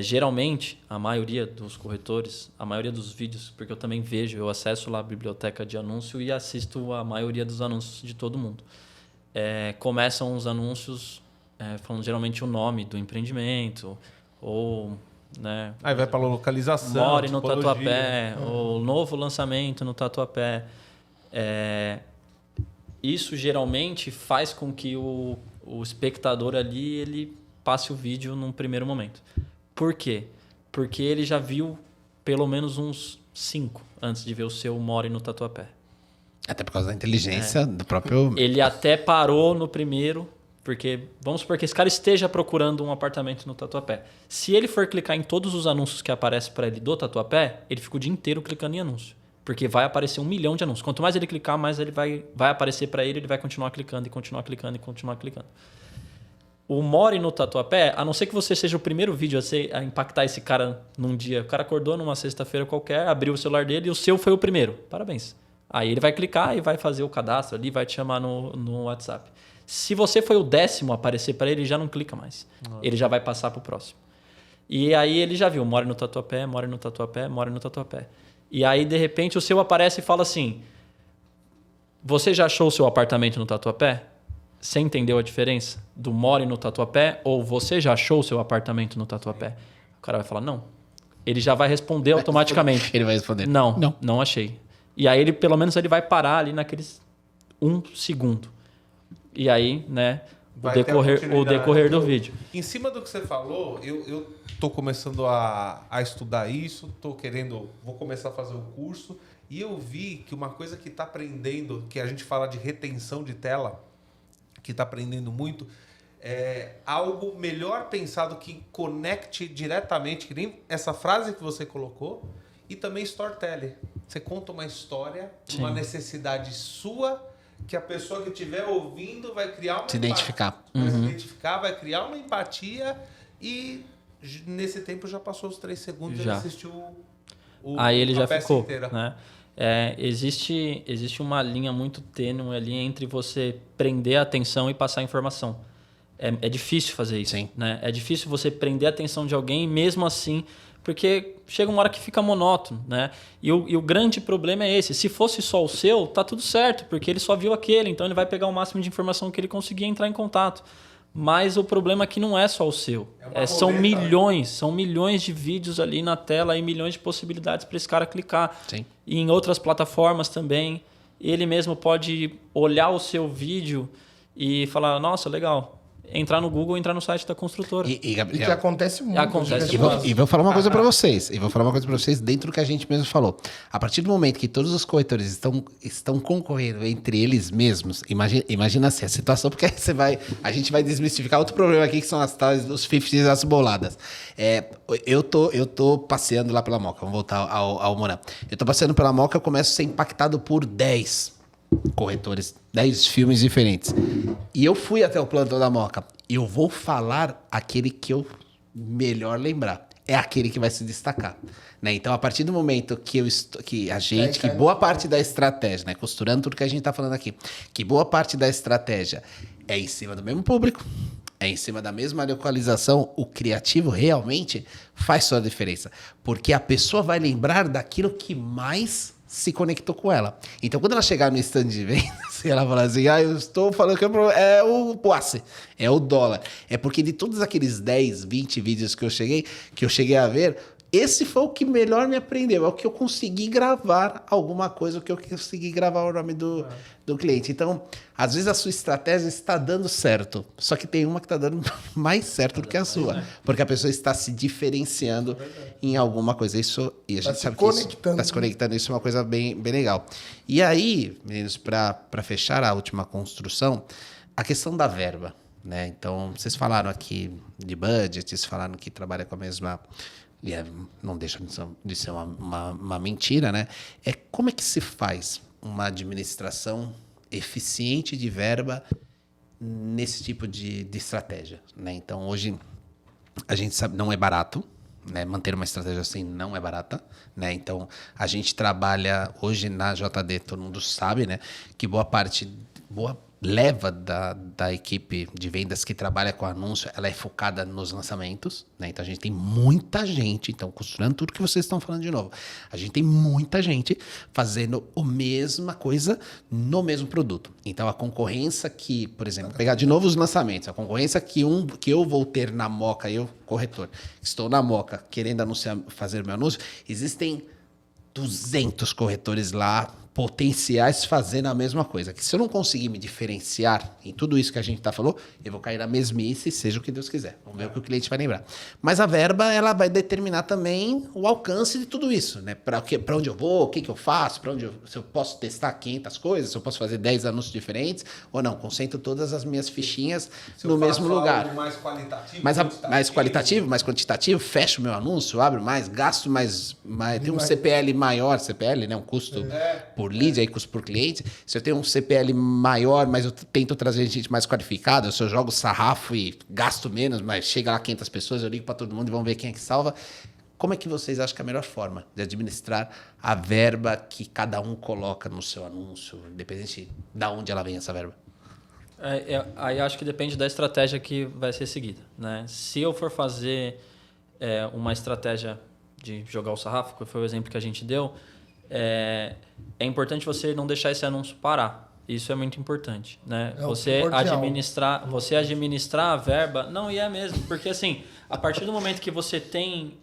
Geralmente, a maioria dos corretores, a maioria dos vídeos, porque eu também vejo, eu acesso lá a biblioteca de anúncio e assisto a maioria dos anúncios de todo mundo. Começam os anúncios falando geralmente o nome do empreendimento ou... né, Aí vai pra localização, more no tipologia. Tatuapé, o novo lançamento no Tatuapé. Isso geralmente faz com que o espectador ali ele passe o vídeo num primeiro momento. Por quê? Porque ele já viu pelo menos uns 5 antes de ver o seu more no Tatuapé. Até por causa da inteligência do próprio... Ele até parou no primeiro, porque vamos supor que esse cara esteja procurando um apartamento no Tatuapé. Se ele for clicar em todos os anúncios que aparecem para ele do Tatuapé, ele fica o dia inteiro clicando em anúncio. Porque vai aparecer 1 milhão de anúncios. Quanto mais ele clicar, mais ele vai aparecer para ele vai continuar clicando e continuar clicando e continuar clicando. O more no Tatuapé, a não ser que você seja o primeiro vídeo a impactar esse cara num dia. O cara acordou numa sexta-feira qualquer, abriu o celular dele e o seu foi o primeiro. Parabéns. Aí ele vai clicar e vai fazer o cadastro ali, vai te chamar no WhatsApp. Se você foi o 10º a aparecer para ele, já não clica mais. Ele já vai passar para o próximo. E aí ele já viu, more no Tatuapé, more no Tatuapé, more no Tatuapé. E aí, de repente, o seu aparece e fala assim: você já achou o seu apartamento no Tatuapé? Você entendeu a diferença do more no Tatuapé ou você já achou o seu apartamento no Tatuapé? O cara vai falar, não. Ele já vai responder automaticamente. Ele vai responder. Não achei. E aí, pelo menos, ele vai parar ali naqueles 1 segundo. E aí, né, Vai ter a o continuidade. decorrer do vídeo. Em cima do que você falou, eu tô começando a estudar isso, vou começar a fazer o curso, e eu vi que uma coisa que está aprendendo, que a gente fala de retenção de tela, que está aprendendo muito, é algo melhor pensado que conecte diretamente, que nem essa frase que você colocou, e também storytelling. Você conta uma história, uma necessidade sua, que a pessoa que estiver ouvindo vai criar uma Se identificar. Vai se identificar, vai criar uma empatia e nesse tempo já passou os 3 segundos e ele Já. assistiu Aí ele a já peça ficou, inteira. né? Existe uma linha muito tênue ali entre você prender a atenção e passar a informação. É difícil fazer isso, Sim. né? É difícil você prender a atenção de alguém mesmo assim, porque chega uma hora que fica monótono, né? E o grande problema é esse. Se fosse só o seu, tá tudo certo, porque ele só viu aquele, então ele vai pegar o máximo de informação que ele conseguir entrar em contato. Mas o problema é que não é só o seu. São milhões de vídeos ali na tela e milhões de possibilidades para esse cara clicar. Sim. E em outras plataformas também. Ele mesmo pode olhar o seu vídeo e falar, nossa, legal. Entrar no Google, entrar no site da construtora. E que acontece muito. Acontece de E vez em vou falar uma coisa para vocês. Dentro do que a gente mesmo falou. A partir do momento que todos os corretores estão concorrendo entre eles mesmos, imagina assim, a situação, porque a gente vai desmistificar outro problema aqui, que são os 50s e as boladas. Eu tô passeando lá pela Moca, vamos voltar ao Moran. Eu tô passeando pela Moca, eu começo a ser impactado por 10 corretores, 10 filmes diferentes. E eu fui até o plantão da Moca. E eu vou falar aquele que eu melhor lembrar. É aquele que vai se destacar. Né? Então, a partir do momento que boa parte da estratégia, né? Costurando tudo que a gente está falando aqui, que boa parte da estratégia é em cima do mesmo público, é em cima da mesma localização, o criativo realmente faz sua diferença. Porque a pessoa vai lembrar daquilo que mais se conectou com ela. Então, quando ela chegar no stand de vendas, ela falar assim, eu estou falando que é o posse, é o dólar. É porque de todos aqueles 10, 20 vídeos que eu cheguei a ver, esse foi o que melhor me aprendeu. É o que eu consegui gravar alguma coisa, o que eu consegui gravar o nome do cliente. Então, às vezes a sua estratégia está dando certo. Só que tem uma que está dando mais certo do que a sua. Porque a pessoa está se diferenciando em alguma coisa. Isso, e a gente sabe que está se conectando. Isso é uma coisa bem, bem legal. E aí, meninos, para fechar a última construção, a questão da verba. Né? Então, vocês falaram aqui de budget, vocês falaram que trabalha com a mesma... E não deixa de ser uma mentira, né? Como é que se faz uma administração eficiente de verba nesse tipo de estratégia, né? Então, hoje, a gente sabe não é barato, né? Manter uma estratégia assim não é barata, né? Então, a gente trabalha hoje na JD, todo mundo sabe, né? Que boa leva da equipe de vendas que trabalha com anúncio, ela é focada nos lançamentos, né? Então a gente tem muita gente, então costurando tudo que vocês estão falando de novo, a gente tem muita gente fazendo a mesma coisa no mesmo produto. Então a concorrência que, por exemplo, pegar de novo os lançamentos, a concorrência que eu vou ter na Moca, eu, corretor, estou na Moca querendo fazer meu anúncio, existem 200 corretores lá, potenciais fazendo a mesma coisa. Que se eu não conseguir me diferenciar em tudo isso que a gente falou, eu vou cair na mesmice, seja o que Deus quiser. Vamos ver o que o cliente vai lembrar. Mas a verba, ela vai determinar também o alcance de tudo isso, né? Para onde eu vou, o que eu faço, se eu posso testar 500 coisas, se eu posso fazer 10 anúncios diferentes, ou não, concentro todas as minhas fichinhas no mesmo lugar. Algo mais qualitativo, mais qualitativo, mais quantitativo, fecho o meu anúncio, abro mais, gasto mais tem um CPL maior, CPL, né? Um custo por lead, aí custo por cliente. Se eu tenho um CPL maior, mas eu tento trazer gente mais qualificada, se eu jogo sarrafo e gasto menos, mas chega lá 500 pessoas, eu ligo para todo mundo e vamos ver quem é que salva. Como é que vocês acham que é a melhor forma de administrar a verba que cada um coloca no seu anúncio, independente de onde ela vem essa verba? Aí acho que depende da estratégia que vai ser seguida, né? Se eu for fazer uma estratégia de jogar o sarrafo, que foi o exemplo que a gente deu, é importante você não deixar esse anúncio parar. Isso é muito importante, né? Você administrar a verba... Não, e é mesmo. Porque, assim, a partir do momento que você tem...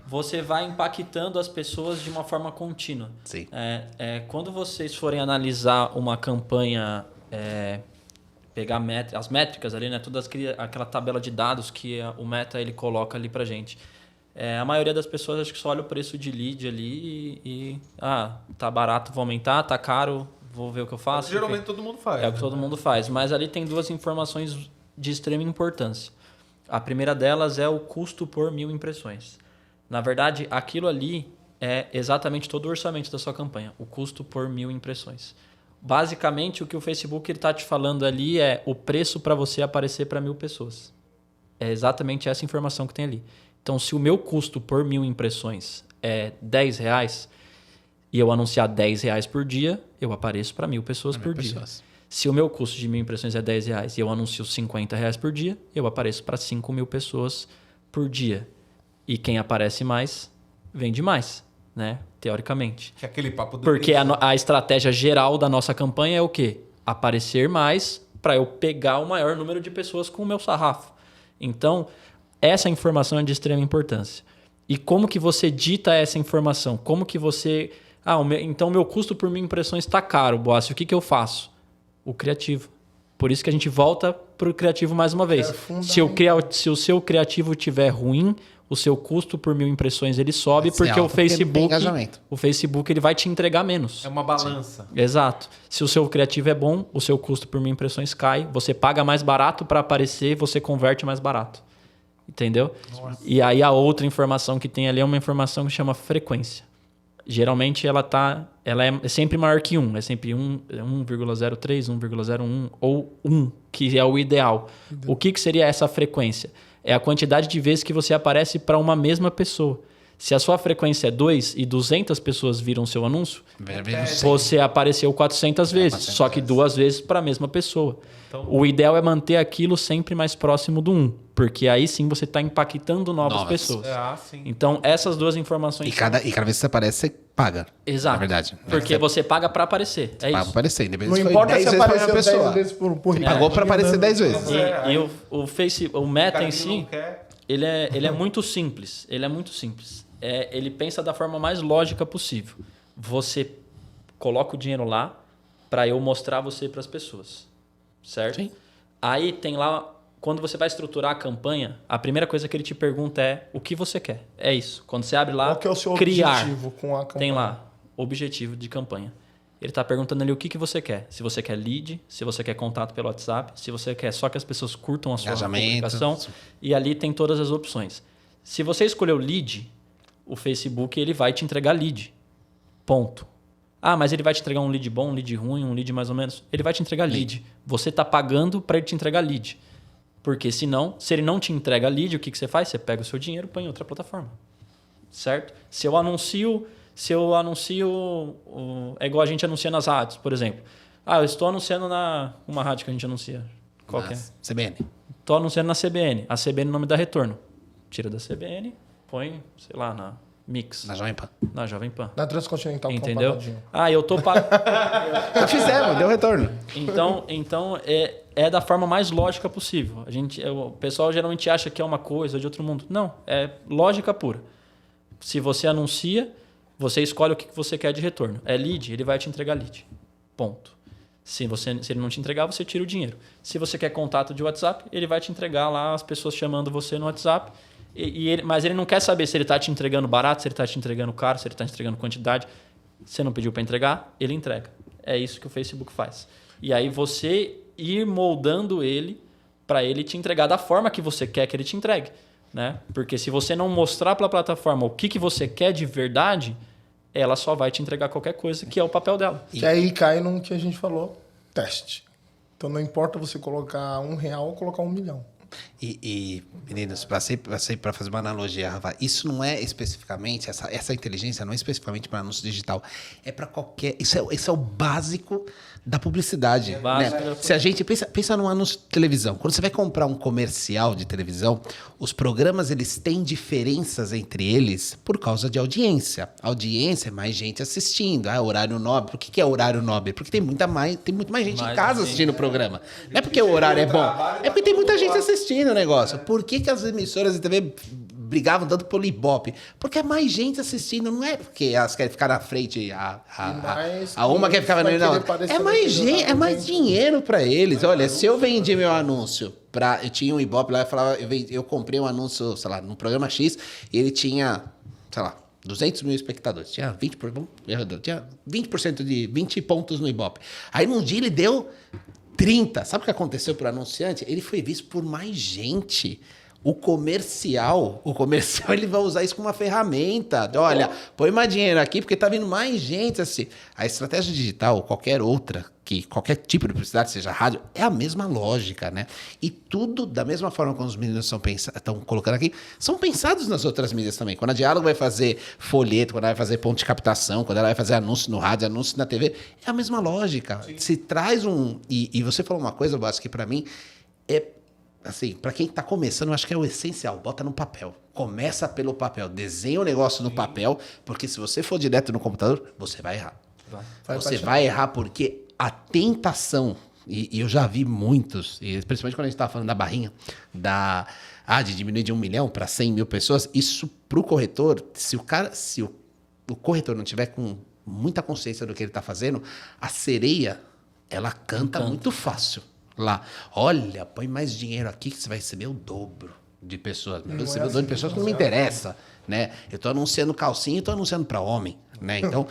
você vai impactando as pessoas de uma forma contínua. Sim. Quando vocês forem analisar uma campanha... pegar as métricas ali, né? Toda aquela tabela de dados que o Meta ele coloca ali pra gente. A maioria das pessoas acho que só olha o preço de lead ali tá barato, vou aumentar, tá caro, vou ver o que eu faço. Geralmente todo mundo faz. O que todo mundo faz, mas ali tem duas informações de extrema importância. A primeira delas é o custo por 1000 impressões. Na verdade, aquilo ali é exatamente todo o orçamento da sua campanha, o custo por 1000 impressões. Basicamente, o que o Facebook está te falando ali é o preço para você aparecer para 1000 pessoas. É exatamente essa informação que tem ali. Então, se o meu custo por 1000 impressões é R$10 e eu anunciar R$10 por dia, eu apareço para 1000 pessoas por dia. Se o meu custo de 1000 impressões é R$10 e eu anuncio R$50 por dia, eu apareço para 5.000 pessoas por dia. E quem aparece mais, vende mais, né? Teoricamente. Que é aquele papo do Porque a estratégia geral da nossa campanha é o quê? Aparecer mais para eu pegar o maior número de pessoas com o meu sarrafo. Então, essa informação é de extrema importância. E como que você dita essa informação? Como que você... então meu custo por 1000 impressões está caro, Boassi. O que eu faço? O criativo. Por isso que a gente volta para o criativo mais uma vez. Se o seu criativo estiver ruim, o seu custo por 1000 impressões ele sobe, porque o Facebook ele vai te entregar menos. É uma balança. Sim. Exato. Se o seu criativo é bom, o seu custo por 1000 impressões cai, você paga mais barato para aparecer, você converte mais barato. Entendeu? Nossa. E aí a outra informação que tem ali é uma informação que chama frequência. Geralmente ela é sempre maior que 1. É sempre 1,03, 1,01 ou 1, que é o ideal. O que seria essa frequência? É a quantidade de vezes que você aparece para uma mesma pessoa. Se a sua frequência é 2 e 200 pessoas viram seu anúncio, você apareceu 400 vezes, só que 2 vezes para a mesma pessoa. Então, o ideal é manter aquilo sempre mais próximo do 1. Porque aí sim você está impactando novas pessoas. Sim. Então, essas duas informações... E cada vez que você aparece, você paga. Exato. Na verdade. Porque você paga para aparecer. É Paga isso. pra aparecer. Não importa se apareceu 10 vezes por Ele pagou pra aparecer 10 vezes. E o Facebook, o Meta em si, não quer. ele é muito simples. Ele é muito simples. Ele pensa da forma mais lógica possível. Você coloca o dinheiro lá para eu mostrar você para as pessoas. Certo? Sim. Aí tem lá, quando você vai estruturar a campanha, a primeira coisa que ele te pergunta é o que você quer. É isso. Quando você abre lá, Qual que é o seu criar. objetivo com a campanha? Tem lá, objetivo de campanha. Ele está perguntando ali o que você quer. Se você quer lead, se você quer contato pelo WhatsApp, se você quer só que as pessoas curtam a sua Engajamento. publicação. E ali tem todas as opções. Se você escolheu lead, o Facebook ele vai te entregar lead. Ponto. Ah, mas ele vai te entregar um lead bom, um lead ruim, um lead mais ou menos? Ele vai te entregar lead. Você está pagando para ele te entregar lead. Porque senão, se ele não te entrega lead, o que você faz? Você pega o seu dinheiro e põe em outra plataforma. Certo? Se eu anuncio... É igual a gente anuncia nas rádios, por exemplo. Eu estou anunciando na... Uma rádio que a gente anuncia. Qual que é? CBN. Estou anunciando na CBN. A CBN não me dá retorno. Tira da CBN, põe, sei lá, na Mix. Na Jovem Pan. Na Jovem Pan. Na Transcontinental. Entendeu? pagodinho. Eu tô pagando. Já fizemos, deu retorno. Então é da forma mais lógica possível. O pessoal geralmente acha que é uma coisa de outro mundo. Não, é lógica pura. Se você anuncia, você escolhe o que você quer de retorno. É lead, ele vai te entregar lead. Ponto. Se ele não te entregar, você tira o dinheiro. Se você quer contato de WhatsApp, ele vai te entregar lá as pessoas chamando você no WhatsApp. Mas ele não quer saber se ele está te entregando barato, se ele está te entregando caro, se ele está te entregando quantidade. Você não pediu para entregar, ele entrega. É isso que o Facebook faz. E aí você ir moldando ele para ele te entregar da forma que você quer que ele te entregue. Né? Porque se você não mostrar para a plataforma o que você quer de verdade, ela só vai te entregar qualquer coisa, que é o papel dela. Que aí cai no que a gente falou, teste. Então não importa você colocar R$1 ou colocar 1 milhão. E meninos, passei para fazer uma analogia, Rafa. Isso não é especificamente, essa inteligência não é especificamente para anúncio digital. É para qualquer. Isso é o básico da publicidade. Né? Se a gente pensa num anúncio de televisão, quando você vai comprar um comercial de televisão, os programas eles têm diferenças entre eles por causa de audiência. Audiência é mais gente assistindo. Horário nobre. Por que é horário nobre? Porque tem muito mais gente em casa assistindo o programa. Não é porque o horário é bom, é porque tem muita gente assistindo o negócio. Por que as emissoras de TV brigavam tanto pelo Ibope? Porque é mais gente assistindo, não é porque elas querem ficar na frente, a uma quer ficar na outra. É mais gente, é mais dinheiro para eles. Olha, se eu vendi meu anúncio eu tinha um Ibope lá, eu comprei um anúncio, sei lá, no programa X, e ele tinha, sei lá, 200 mil espectadores. Tinha 20% de 20 pontos no Ibope. Aí num dia ele deu 30. Sabe o que aconteceu para o anunciante? Ele foi visto por mais gente. O comercial ele vai usar isso como uma ferramenta. Olha, põe mais dinheiro aqui porque tá vindo mais gente assim. A estratégia digital, qualquer tipo de publicidade, seja rádio, é a mesma lógica, né? E tudo da mesma forma como os meninos estão colocando aqui, são pensados nas outras mídias também. Quando a Diálogo vai fazer folheto, quando ela vai fazer ponto de captação, quando ela vai fazer anúncio no rádio, anúncio na TV, é a mesma lógica. Sim. Se traz E você falou uma coisa, Bas, que para mim é... Assim, para quem tá começando, eu acho que é o essencial. Bota no papel. Começa pelo papel. Desenha o negócio no papel, porque se você for direto no computador, você vai errar. Você vai errar porque a tentação, e eu já vi muitos, e principalmente quando a gente estava falando da barrinha, de diminuir de 1 milhão para 100 mil pessoas, isso pro corretor, se o corretor não tiver com muita consciência do que ele está fazendo, a sereia, ela canta muito fácil. Lá, olha, põe mais dinheiro aqui que você vai receber o dobro de pessoas. Vai receber o dobro de pessoas que não me interessa, né? Eu estou anunciando calcinha e estou anunciando para homem, né? Então,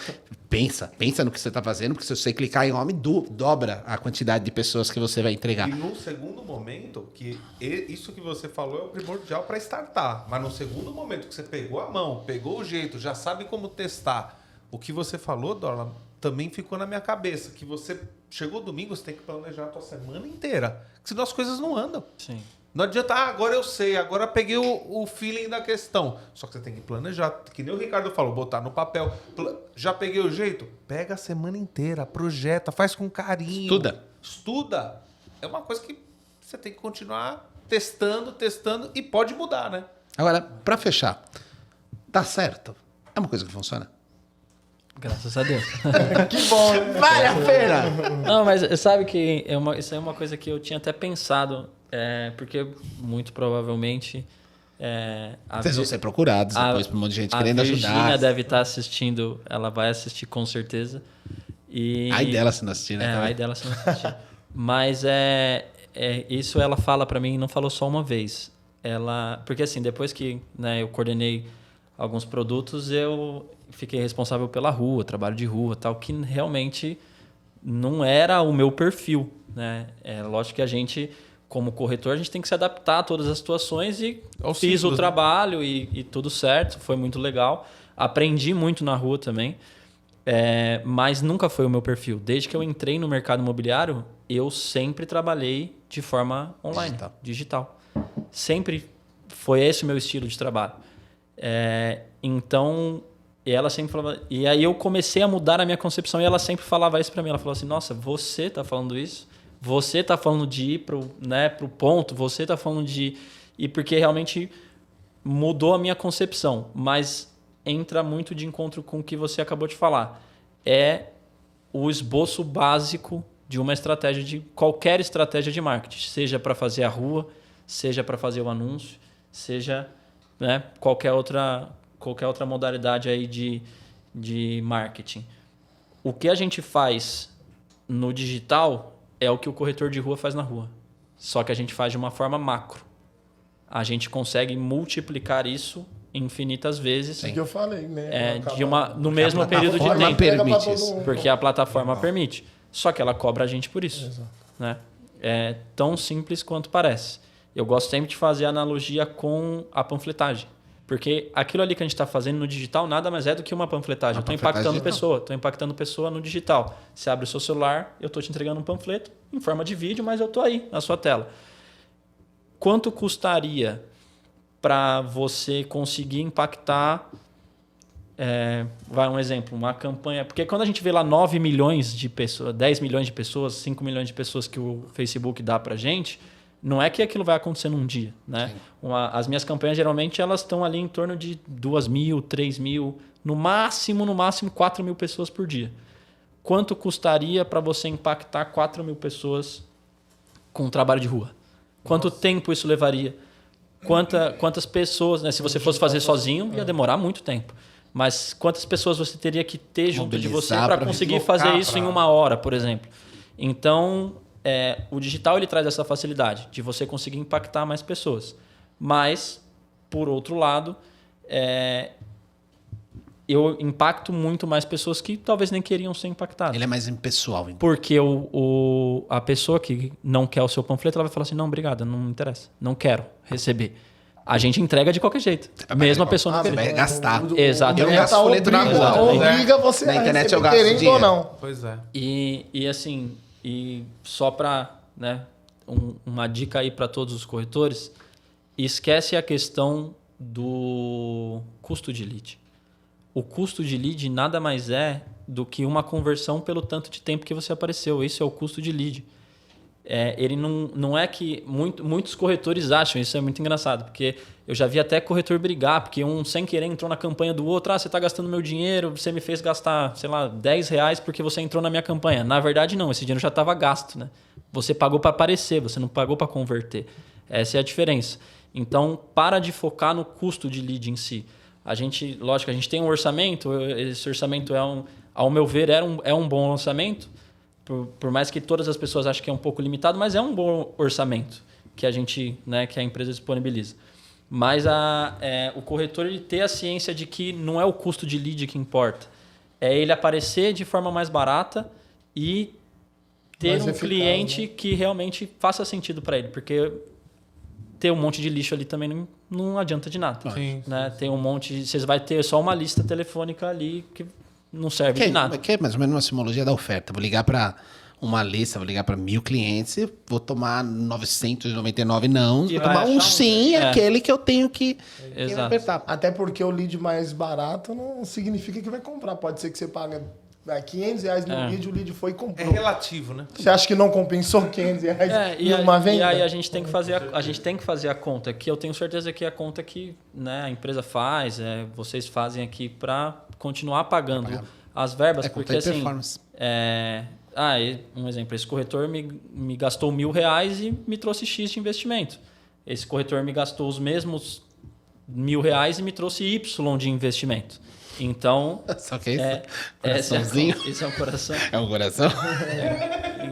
pensa no que você está fazendo, porque se você clicar em homem, dobra a quantidade de pessoas que você vai entregar. E no segundo momento, que isso que você falou é o primordial para startar, mas no segundo momento que você pegou a mão, pegou o jeito, já sabe como testar, o que você falou, Dorla, também ficou na minha cabeça, que você chegou domingo, você tem que planejar a tua semana inteira, senão as coisas não andam. Sim. Não adianta, agora eu sei, agora peguei o feeling da questão. Só que você tem que planejar, que nem o Ricardo falou, botar no papel. Já peguei o jeito? Pega a semana inteira, projeta, faz com carinho. Estuda. Estuda. É uma coisa que você tem que continuar testando e pode mudar, né? Agora, para fechar, dá certo? É uma coisa que funciona? Graças a Deus. Que bom, né? Vale a pena! Não, mas sabe que isso é uma coisa que eu tinha até pensado, porque muito provavelmente... Vocês vão ser procurados depois por um monte de gente querendo ajudar. A Virgínia deve estar assistindo, ela vai assistir com certeza. Ai dela se não assistir, né? Ai dela se não assistir. Mas isso ela fala pra mim, não falou só uma vez. Porque assim, depois que, né, eu coordenei alguns produtos, eu fiquei responsável pela rua, trabalho de rua, tal, que realmente não era o meu perfil, né? Lógico que a gente, como corretor, a gente tem que se adaptar a todas as situações e fiz o trabalho e tudo certo, foi muito legal. Aprendi muito na rua também, mas nunca foi o meu perfil. Desde que eu entrei no mercado imobiliário, eu sempre trabalhei de forma online, digital. Sempre foi esse o meu estilo de trabalho. Então, ela sempre falava... E aí eu comecei a mudar a minha concepção e ela sempre falava isso para mim. Ela falou assim, nossa, você está falando isso? Você está falando de ir pro ponto? Você está falando de... E porque realmente mudou a minha concepção. Mas entra muito de encontro com o que você acabou de falar. É o esboço básico de uma estratégia, de qualquer estratégia de marketing. Seja para fazer a rua, seja para fazer o anúncio, seja, né, qualquer outra modalidade aí de marketing. O que a gente faz no digital é o que o corretor de rua faz na rua. Só que a gente faz de uma forma macro. A gente consegue multiplicar isso infinitas vezes. É que eu falei, né? No mesmo período de tempo. Permite isso. Porque a plataforma permite. Só que ela cobra a gente por isso. Exato. Né? É tão simples quanto parece. Eu gosto sempre de fazer analogia com a panfletagem. Porque aquilo ali que a gente está fazendo no digital nada mais é do que uma panfletagem. Eu estou impactando pessoa. Estou impactando pessoa no digital. Você abre o seu celular, eu estou te entregando um panfleto em forma de vídeo, mas eu estou aí na sua tela. Quanto custaria para você conseguir impactar... vai um exemplo, uma campanha... Porque quando a gente vê lá 9 milhões de pessoas, 10 milhões de pessoas, 5 milhões de pessoas que o Facebook dá para a gente... Não é que aquilo vai acontecer num dia, né? As minhas campanhas, geralmente, elas estão ali em torno de 2.000, 3.000, no máximo 4.000 pessoas por dia. Quanto custaria para você impactar 4.000 pessoas com um trabalho de rua? Quanto tempo isso levaria? Quantas pessoas, né? Se você fosse fazer sozinho, ia demorar muito tempo. Mas quantas pessoas você teria que ter junto de você para conseguir fazer isso em 1 hora, por exemplo? Então... o digital ele traz essa facilidade de você conseguir impactar mais pessoas. Mas, por outro lado, eu impacto muito mais pessoas que talvez nem queriam ser impactadas. Ele é mais impessoal. Então. Porque a pessoa que não quer o seu panfleto, ela vai falar assim, não, obrigado, não me interessa, não quero receber. A gente entrega de qualquer jeito. Mesmo a pessoa não querer. Vai gastar. Exatamente. Eu gasto folheto na rua. Obriga você na internet eu gasto querendo dinheiro. ou não. Pois é. E assim, e só para, né, uma dica aí para todos os corretores, esquece a questão do custo de lead. O custo de lead nada mais é do que uma conversão pelo tanto de tempo que você apareceu. Esse é o custo de lead. Ele não é que... Muitos corretores acham, isso é muito engraçado, porque eu já vi até corretor brigar, porque um sem querer entrou na campanha do outro, você está gastando meu dinheiro, você me fez gastar, sei lá, R$10 porque você entrou na minha campanha. Na verdade, não, esse dinheiro já estava gasto, né? Você pagou para aparecer, você não pagou para converter. Essa é a diferença. Então, para de focar no custo de lead em si. Lógico, a gente tem um orçamento, esse orçamento ao meu ver, é um bom orçamento, por mais que todas as pessoas achem que é um pouco limitado, mas é um bom orçamento que a gente, né, que a empresa disponibiliza. Mas o corretor ele ter a ciência de que não é o custo de lead que importa. É ele aparecer de forma mais barata e ter um cliente, né, que realmente faça sentido para ele. Porque ter um monte de lixo ali também não adianta de nada. Sim, né? Tem um monte... Você vai ter só uma lista telefônica ali que não serve de nada. Que é mais ou menos uma simologia da oferta. Vou ligar para uma lista, vou ligar para 1.000 clientes e vou tomar 999 não. Vou tomar um sim, aquele que eu tenho que apertar. Até porque o lead mais barato não significa que vai comprar. Pode ser que você pague R$500 no lead, o lead foi e É comprou. relativo, né? Você acha que não compensou R$500 E numa venda? e aí a gente tem que fazer a conta, que eu tenho certeza que é a conta que, né, a empresa faz, vocês fazem aqui para continuar pagando as verbas, porque conta de assim, performance. um exemplo, esse corretor me gastou R$1.000 e me trouxe X de investimento. Esse corretor me gastou os mesmos R$1.000 e me trouxe Y de investimento. Então, Só que isso, esse é um coração. é um coração.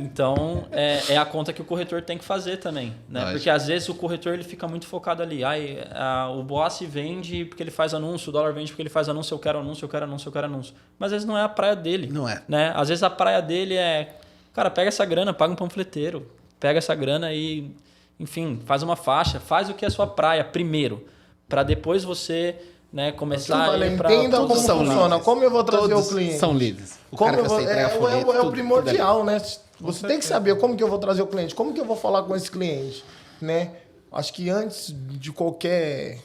Então, é a conta que o corretor tem que fazer também, né? Lógico. Porque às vezes o corretor ele fica muito focado ali. O Boassi vende porque ele faz anúncio, o dólar vende porque ele faz anúncio, eu quero anúncio, eu quero anúncio, eu quero anúncio. Mas às vezes não é a praia dele. Não é. Né? Às vezes a praia dele é, cara, pega essa grana, paga um panfleteiro, pega essa grana e, enfim, faz uma faixa, faz o que é a sua praia primeiro, para depois você, né, começar a ir para... Entenda como são funciona, líderes. como eu vou trazer Todos o cliente. são líderes. O Como cara que eu vou, você entrega folheto, é o tudo primordial, né? Você tem que saber como que eu vou trazer o cliente, como que eu vou falar com esse cliente, né? Acho que antes de qualquer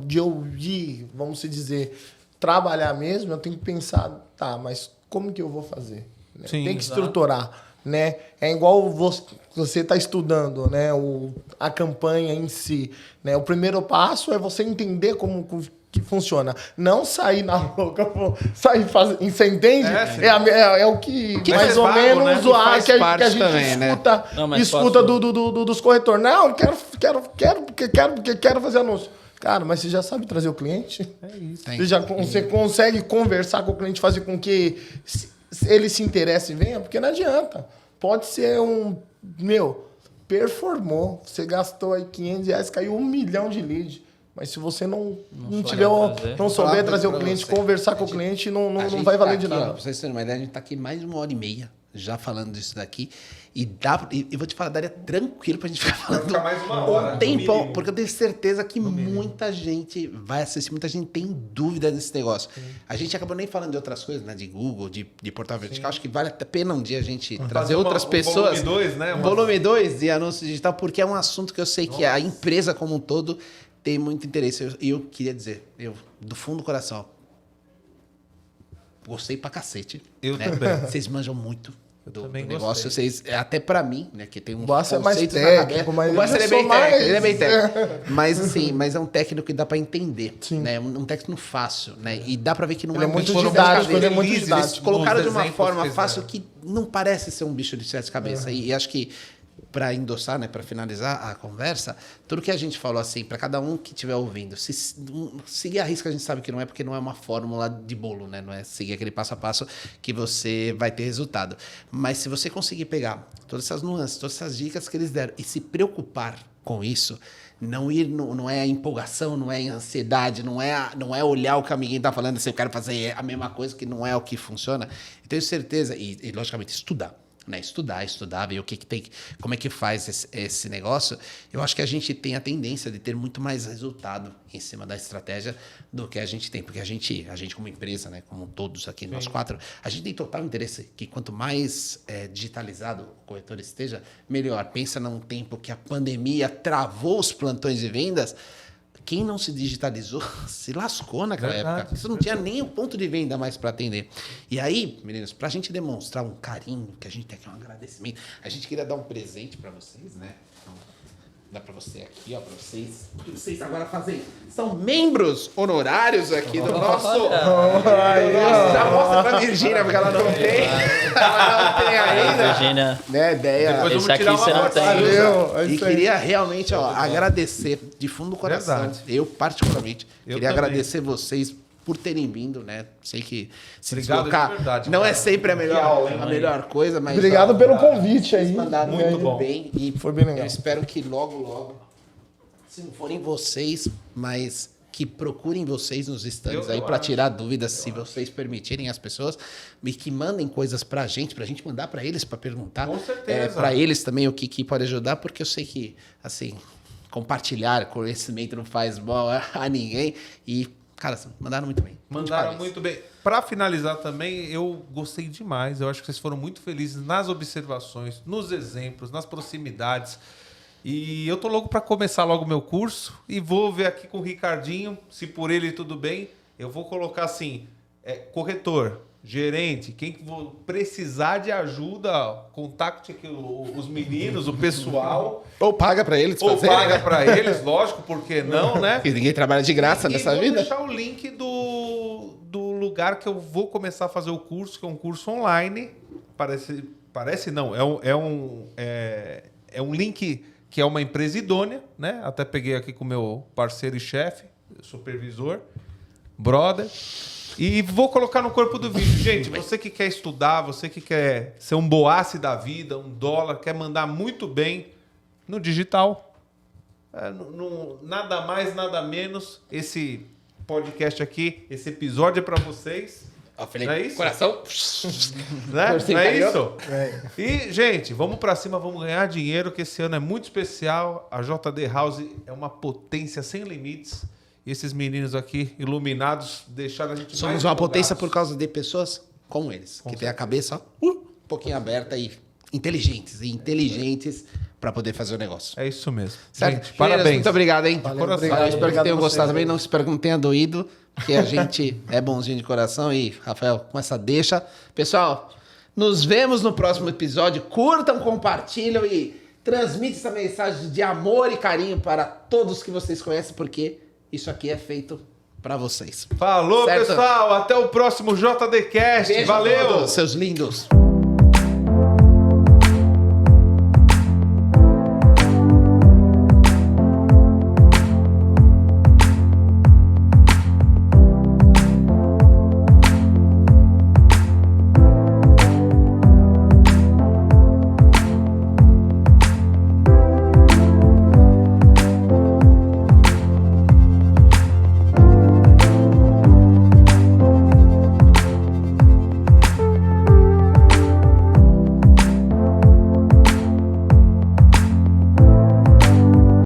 de eu ir, vamos dizer, trabalhar mesmo, eu tenho que pensar, mas como que eu vou fazer? Né? Sim, Tem que exato. estruturar, né? É igual você está estudando, né? A campanha em si, né? O primeiro passo é você entender como que funciona. Não sair na louca, sair fazendo. Você entende? É o que mais faz ou vago, menos né? o Que faz que a parte gente também, né? escuta, Não, mas escuta posso- dos corretores. Não, porque quero fazer anúncio. Cara, mas você já sabe trazer o cliente? É isso. Você consegue conversar com o cliente, fazer com que ele se interesse e venha? Porque não adianta. Pode ser performou. Você gastou aí R$500, caiu 1 milhão de lead. Mas se você não souber trazer o cliente, conversar com o cliente, não vai valer de nada. Pra vocês terem uma ideia, a gente tá aqui mais de 1h30 já falando disso daqui. E vou te falar, daria tranquilo pra gente ficar falando ficar mais uma hora, um no tempão, mínimo. porque eu tenho certeza que muita gente vai assistir, muita gente tem dúvida desse negócio. A gente acabou nem falando de outras coisas, né? De Google, de portal vertical. Acho que vale a pena um dia a gente trazer outras pessoas. Volume 2, né? Volume 2 de anúncio digital, porque é um assunto que eu sei que a empresa como um todo tem muito interesse. E eu queria dizer, do fundo do coração, gostei pra cacete. Eu né? também. Vocês manjam muito do também negócio. gostei. Vocês, até pra mim, né, que tem um Bossa é mais conceitos na técnico, cabeça. mas O Bossa eu ele é sou bem mais- técnico, ele é bem técnico. Mas assim, mas é um técnico que dá pra entender, né? Um técnico fácil, né? E dá pra ver que não Ele é é muito bicho de didático, cabeça. ele é muito Felizes, didático. Eles colocaram de uma exemplos forma que fácil fizeram. que não parece ser um bicho de sete cabeças. E acho que para endossar, né, para finalizar a conversa, tudo que a gente falou assim, para cada um que estiver ouvindo, se seguir a risca a gente sabe que não é, porque não é uma fórmula de bolo, né? Não é seguir aquele passo a passo que você vai ter resultado. Mas se você conseguir pegar todas essas nuances, todas essas dicas que eles deram e se preocupar com isso, não é a empolgação, não é a ansiedade, não é olhar o que o amiguinho tá falando, se eu quero fazer a mesma coisa, que não é o que funciona. Eu tenho certeza, e logicamente estudar, né? Estudar, ver o que tem, como é que faz esse negócio. Eu acho que a gente tem a tendência de ter muito mais resultado em cima da estratégia do que a gente tem, porque a gente como empresa, né, como todos aqui, nós quatro, a gente tem total interesse que quanto mais digitalizado o corretor esteja, melhor. Pensa num tempo que a pandemia travou os plantões de vendas. Quem não se digitalizou se lascou naquela época. Você não tinha nem o ponto de venda mais para atender. E aí, meninos, para a gente demonstrar um carinho, que a gente tem aqui um agradecimento, a gente queria dar um presente para vocês, né? Então, dá para você aqui, ó, para vocês. O que vocês agora fazem? São membros honorários aqui do nosso. Já mostra para a Virgínia, porque ela não tem. Ela não tem ainda. Virgínia, Né, ideia. Depois esse vamos aqui tirar uma você não foto. tem. Valeu, é E isso aí. queria realmente agradecer de fundo do coração. Verdade. Eu, particularmente, Eu queria também. agradecer vocês por terem vindo, né? Sei que se Obrigado de deslocar verdade, não cara. é sempre a melhor coisa, mas Obrigado pelo convite aí. vocês mandaram E aí, muito bem. E Foi bem legal. eu espero que logo, se não forem vocês, mas que procurem vocês nos stands aí para tirar dúvidas, se vocês permitirem as pessoas, e que mandem coisas pra gente mandar pra eles para perguntar. Com certeza. Para eles também o que pode ajudar, porque eu sei que, assim, compartilhar conhecimento não faz mal a ninguém. E, cara, mandaram muito bem. Mandaram Parabéns. muito bem. Para finalizar também, eu gostei demais. Eu acho que vocês foram muito felizes nas observações, nos exemplos, nas proximidades. E eu tô louco para começar logo o meu curso e vou ver aqui com o Ricardinho, se por ele tudo bem. Eu vou colocar assim, corretor, gerente, quem que precisar de ajuda, contacte aqui os meninos, o pessoal. Ou paga pra eles Ou fazer. paga pra eles, lógico, porque não, né? Porque ninguém trabalha de graça nessa vou vida. deixar o link do lugar que eu vou começar a fazer o curso, que é um curso online. Parece não, é um link que é uma empresa idônea, né? Até peguei aqui com o meu parceiro e chefe, supervisor, brother. E vou colocar no corpo do vídeo. Gente, você que quer estudar, você que quer ser um Boace da vida, um dólar, quer mandar muito bem no digital. Nada mais, nada menos. Esse podcast aqui, esse episódio é para vocês. Ó, Felipe, Não é isso? coração. Né? Torcinho Não é carioca. isso? E, gente, vamos para cima, vamos ganhar dinheiro, que esse ano é muito especial. A JD House é uma potência sem limites. E esses meninos aqui, iluminados, deixaram a gente Somos mais uma potência empolgados. por causa de pessoas como eles, que tem a cabeça um pouquinho aberta e inteligentes para poder fazer o negócio. É isso mesmo. Certo? Gente, parabéns. Muito obrigado, hein? Valeu, Coração. obrigado. Espero que Obrigado tenham a gostado vocês, também. hein? Não espero que não tenha doído, porque a gente é bonzinho de coração. E, Rafael, com essa deixa. Pessoal, nos vemos no próximo episódio. Curtam, compartilham e transmitem essa mensagem de amor e carinho para todos que vocês conhecem, porque isso aqui é feito para vocês. Falou, Certo? pessoal. Até o próximo JDcast. Beijo a Valeu. todos, seus lindos.